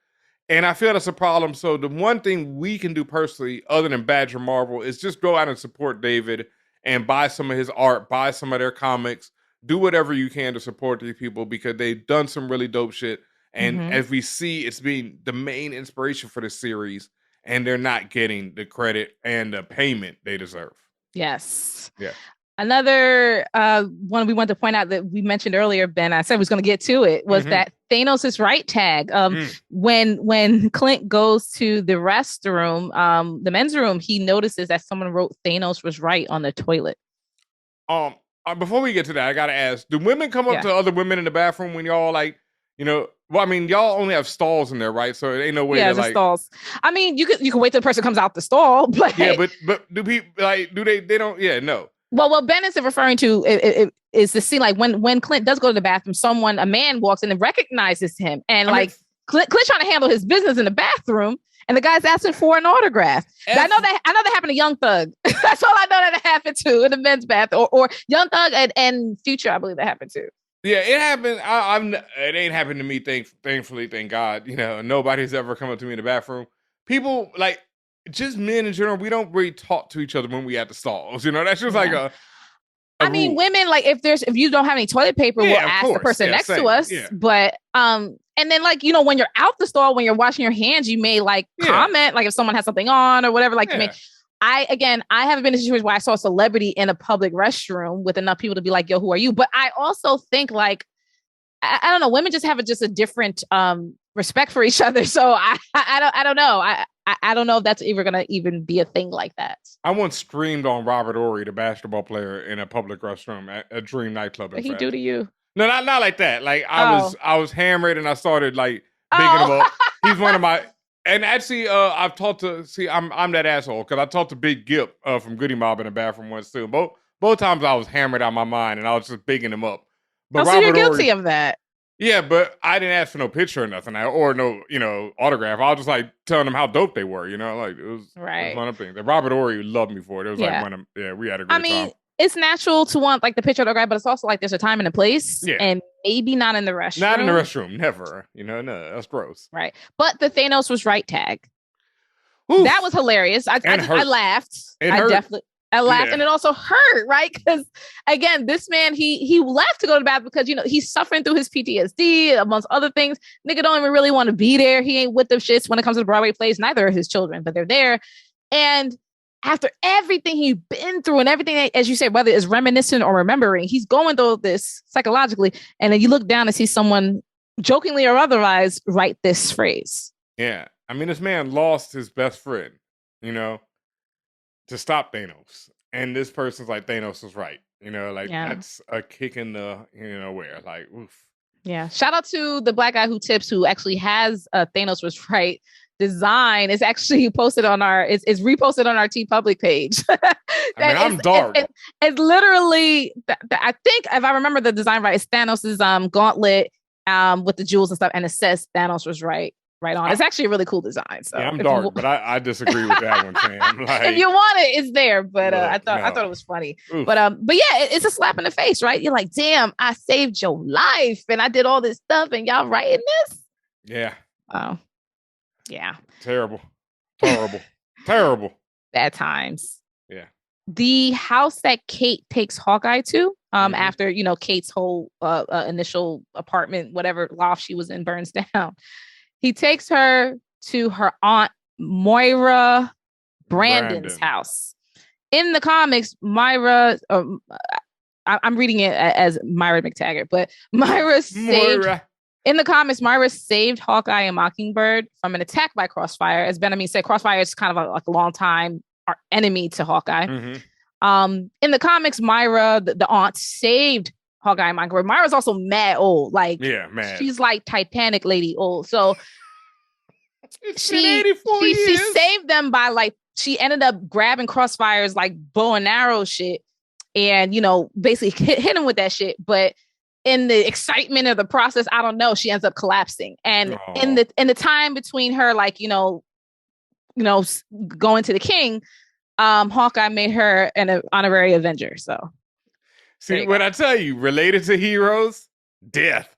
And I feel that's a problem. So the one thing we can do personally, other than badger Marvel, is just go out and support David and buy some of his art, buy some of their comics, do whatever you can to support these people because they've done some really dope shit. And as we see, it's been the main inspiration for the series, and they're not getting the credit and the payment they deserve. Yes. Yeah. Another one we wanted to point out that we mentioned earlier, Ben, I said was going to get to it, was that Thanos' right tag. When Clint goes to the restroom, the men's room, he notices that someone wrote Thanos was right on the toilet. Before we get to that, I got to ask, do women come up to other women in the bathroom when y'all well, I mean, y'all only have stalls in there, right? So it ain't no way to like stalls. I mean, you can wait till the person comes out the stall, but but do people they don't? Yeah, no. Well, what Ben is referring to is the scene like when Clint does go to the bathroom, a man walks in and recognizes him, and Clint's trying to handle his business in the bathroom, and the guy's asking for an autograph. I know that happened to Young Thug. That's all I know that happened to in the men's bathroom, or Young Thug and Future. I believe that happened too. Yeah, it happened. It ain't happened to me. Thankfully, thank God. Nobody's ever come up to me in the bathroom. People just men in general. We don't really talk to each other when we at the stalls. That's just like a I mean, women if you don't have any toilet paper, we'll ask the person next to us. Yeah. But and then when you're out the stall, when you're washing your hands, you may comment if someone has something on or whatever. You may. I haven't been in a situation where I saw a celebrity in a public restroom with enough people to be like, yo, who are you? But I also think I don't know, women just have a different respect for each other. So I don't know. I don't know if that's ever going to even be a thing like that. I once screamed on Robert Horry, the basketball player, in a public restroom at a Dream nightclub. What did he do to you? No, not like that. I was hammered and I started bigging him up. He's one of my... And actually, I've talked to I'm that asshole because I talked to Big Gip from Goody Mob in the bathroom once too. Both times I was hammered out of my mind and I was just bigging him up. But so you're guilty of that. Yeah, but I didn't ask for no picture or nothing, or no, autograph. I was just like telling them how dope they were, like it was one of the things. And Robert Ory loved me for it. It was like we had a great time. It's natural to want like the picture autograph, but it's also like there's a time and a place, and maybe not in the restroom. Not in the restroom, never. No, that's gross. Right, but the Thanos was right tag. Oof. That was hilarious. I laughed. I laughed, and it also hurt, right? Because again, this man, he left to go to the bathroom because he's suffering through his PTSD amongst other things. Nigga don't even really want to be there. He ain't with the shits when it comes to the Broadway plays. Neither are his children, but they're there. And after everything he's been through and everything, as you say, whether it's reminiscent or remembering, he's going through this psychologically. And then you look down and see someone jokingly or otherwise write this phrase. Yeah. I mean, this man lost his best friend, to stop Thanos. And this person's like, Thanos was right. That's a kick in the, where, like, oof. Yeah. Shout out to the black guy who tips, who actually has Thanos was right design. Is actually posted on is reposted on our TeePublic page. I'm dark. It's literally, I think if I remember the design right, it's Thanos's gauntlet with the jewels and stuff. And it says Thanos was right on. It's actually a really cool design. So I'm dark, but I disagree with that one, Sam. Like, if you want it, it's there. But I thought it was funny. Oof. But yeah, it's a slap in the face, right? You're like, damn, I saved your life and I did all this stuff and y'all writing this? Yeah. Oh. Yeah. Terrible. Terrible. Bad times. Yeah. The house that Kate takes Hawkeye to, after, Kate's whole initial apartment, whatever loft she was in, burns down. He takes her to her aunt Moira Brandon's house. In the comics, Myra, I'm reading it as Myra McTaggart, but in the comics, Myra saved Hawkeye and Mockingbird from an attack by Crossfire. As Benhameen said, Crossfire is kind of a long time enemy to Hawkeye. Mm-hmm. In the comics, Myra, the aunt, saved Hawkeye and Mockingbird. Myra's also mad old. Like, mad. She's like Titanic lady old. So she saved them by she ended up grabbing Crossfire's like bow and arrow shit and, basically hit him with that shit. But in the excitement of the process, I don't know, she ends up collapsing. And in the time between her, going to the king, Hawkeye made her an honorary Avenger. So see, when I tell you, related to heroes, death.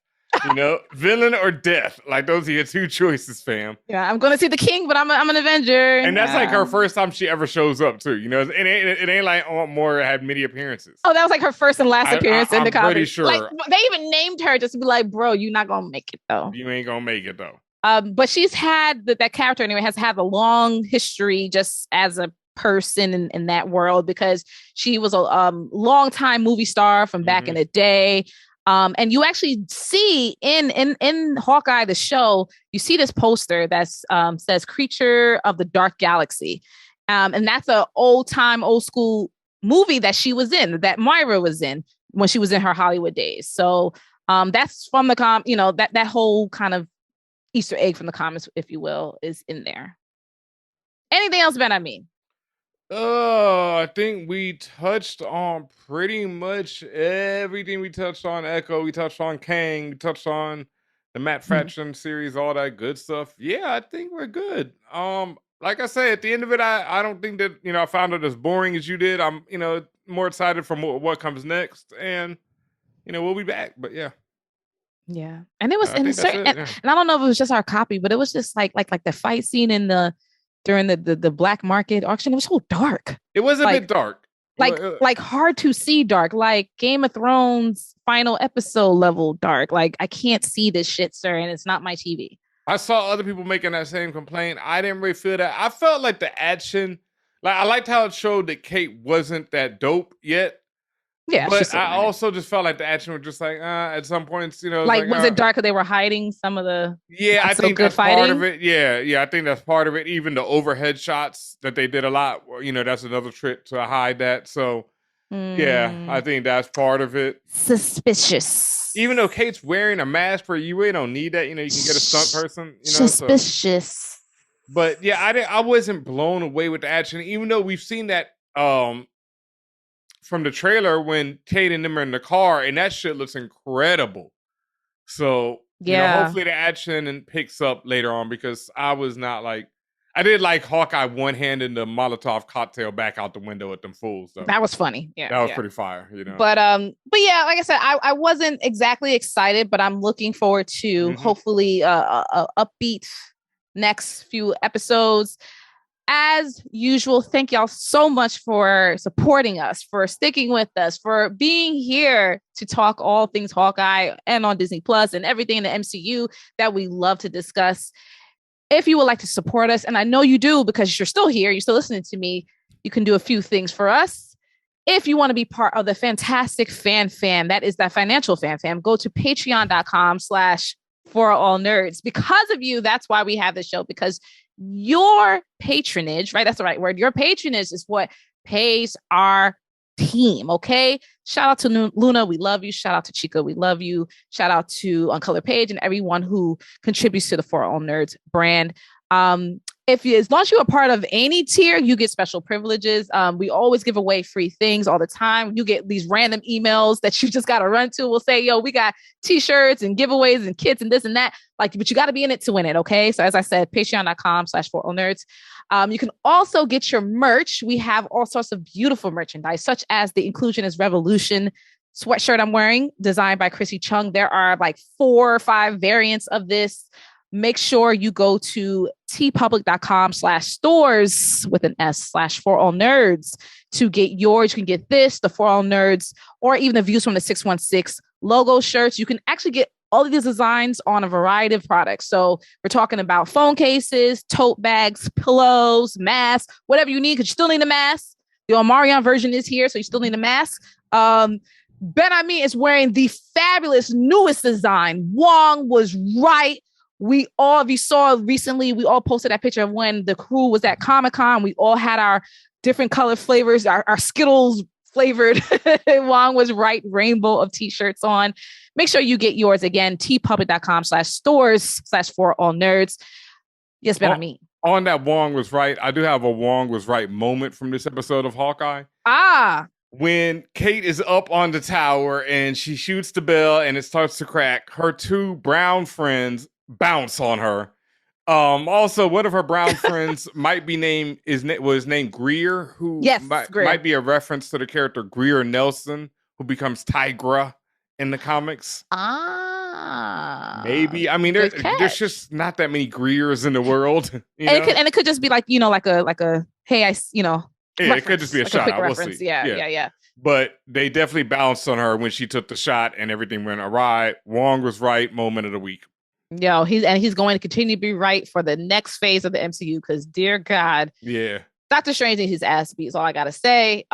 Villain or death. Like, those are your two choices, fam. Yeah, I'm going to see the king, but I'm an Avenger. And that's like her first time she ever shows up, too. It ain't like Aunt Moira had many appearances. Oh, that was like her first and last appearance in the comics. I'm pretty sure. Like, they even named her just to be like, bro, you're not going to make it, though. You ain't going to make it, though. But she's had, that character, anyway, has had a long history just as a person in that world, because she was a long time movie star from back in the day. And you actually see in Hawkeye, the show, you see this poster that says Creature of the Dark Galaxy. And that's an old school movie that she was in, that Myra was in when she was in her Hollywood days. So that's from the that whole kind of Easter egg from the comics, if you will, is in there. Anything else, Benhameen? I think we touched on pretty much everything. We touched on Echo, we touched on Kang, we touched on the Matt Fraction series, all that good stuff. Yeah, I think we're good. Like I said, at the end of it, I don't think that, I found it as boring as you did. I'm, more excited for what comes next, and, we'll be back, but yeah. Yeah. And it was and I don't know if it was just our copy, but it was just like the fight scene during the black market auction. It was so dark. It was a bit dark. Like hard to see dark, like Game of Thrones final episode level dark. Like, I can't see this shit, sir, and it's not my TV. I saw other people making that same complaint. I didn't really feel that. I felt like the action, I liked how it showed that Kate wasn't that dope yet. Yeah, but I also just felt like the action was just at some points, was it dark because they were hiding some of the I think that's part of it. Yeah, I think that's part of it. Even the overhead shots that they did a lot, that's another trick to hide that. So yeah, I think that's part of it. Suspicious. Even though Kate's wearing a mask, you really don't need that. You can get a stunt person. Suspicious. So. But yeah, I wasn't blown away with the action, even though we've seen that from the trailer when Kate and them are in the car, and that shit looks incredible. So, hopefully the action picks up later on, because I was not like, I did like Hawkeye one-handing the Molotov cocktail back out the window at them fools. So that was funny. Yeah, that was pretty fire, But yeah, like I said, I wasn't exactly excited, but I'm looking forward to hopefully a upbeat next few episodes. As usual, thank y'all so much for supporting us, for sticking with us, for being here to talk all things Hawkeye and on Disney Plus and everything in the MCU that we love to discuss. If you would like to support us, and I know you do because you're still here, you're still listening to me, you can do a few things for us. If you want to be part of the fantastic fan fam, that is that financial fan fam, go to patreon.com/forallnerds. Because of you, that's why we have this show, because your patronage, right? That's the right word. Your patronage is what pays our team. Okay. Shout out to Luna. We love you. Shout out to Chica. We love you. Shout out to Uncolor Page and everyone who contributes to the For All Nerds brand. As long as you're a part of any tier, you get special privileges. We always give away free things all the time. You get these random emails that you just got to run to. We'll say, yo, we got t-shirts and giveaways and kits and this and that. But you got to be in it to win it. Okay. So as I said, patreon.com/forallnerds. You can also get your merch. We have all sorts of beautiful merchandise, such as the Inclusion is Revolution sweatshirt I'm wearing, designed by Chrissy Chung. There are like 4 or 5 variants of this. Make sure you go to tpublic.com/stores with an S/forallnerds to get yours. You can get this, the For All Nerds, or even the Views from the 616 logo shirts. You can actually get all of these designs on a variety of products. So we're talking about phone cases, tote bags, pillows, masks, whatever you need, because you still need a mask. The Omarion version is here, so you still need a mask. Benhameen is wearing the fabulous newest design. Wong was right. If you saw recently, we all posted that picture of when the crew was at Comic-Con. We all had our different color flavors, our Skittles flavored Wong was right rainbow of t-shirts on. Make sure you get yours again, tpublic.com/stores/forallnerds. Yes, Benhameen. On that Wong was right, I do have a Wong was right moment from this episode of Hawkeye. When Kate is up on the tower and she shoots the bell and it starts to crack, her 2 brown friends bounce on her. Also, one of her brown friends might be was named Greer, who might be a reference to the character Greer Nelson, who becomes Tigra in the comics. Maybe. I mean, there's just not that many Greers in the world. It could just be like, like a hey, it could just be a shout out. We'll see. Yeah. But they definitely bounced on her when she took the shot and everything went awry. Wong was right, moment of the week. Yo, he's going to continue to be right for the next phase of the MCU, because dear God, Doctor Strange and his ass beat is all I gotta say.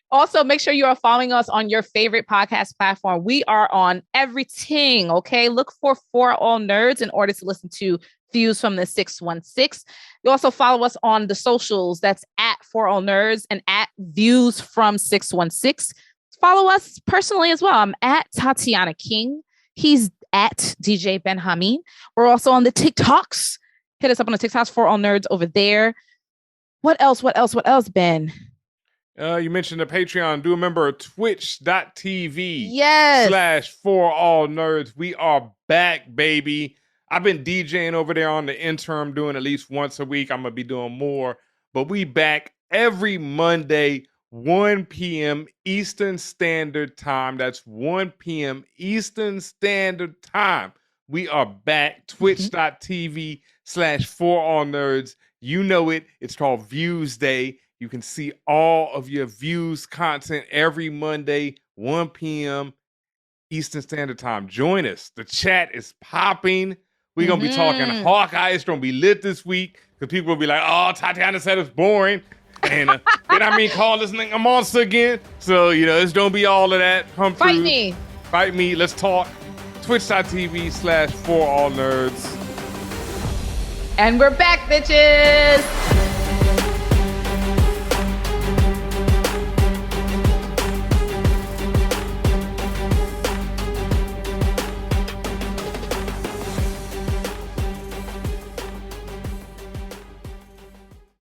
Also, make sure you are following us on your favorite podcast platform. We are on everything. Okay, look for All Nerds in order to listen to Views from the 616. You also follow us on the socials. That's at For All Nerds and at Views from 616. Follow us personally as well. I'm at Tatiana King. He's at DJ Benhameen. We're also on the TikToks. Hit us up on the TikToks, For All Nerds over there. What else, Ben? You mentioned the Patreon. Do remember twitch.tv /forallnerds. We are back, baby. I've been DJing over there on the interim, doing at least once a week. I'm going to be doing more. But we back every Monday, 1 p.m. Eastern Standard Time. That's 1 p.m. Eastern Standard Time. We are back. Twitch.tv /forallnerds. You know it. It's called Views Day. You can see all of your Views content every Monday, 1 p.m. Eastern Standard Time. Join us. The chat is popping. We're going to be talking Hawkeye. It's going to be lit this week because people will be like, oh, Tatiana said it's boring. And call this nigga a monster again. So, it's going to be all of that. Come Fight through. Fight me. Let's talk. Twitch.tv /forallnerds. And we're back, bitches.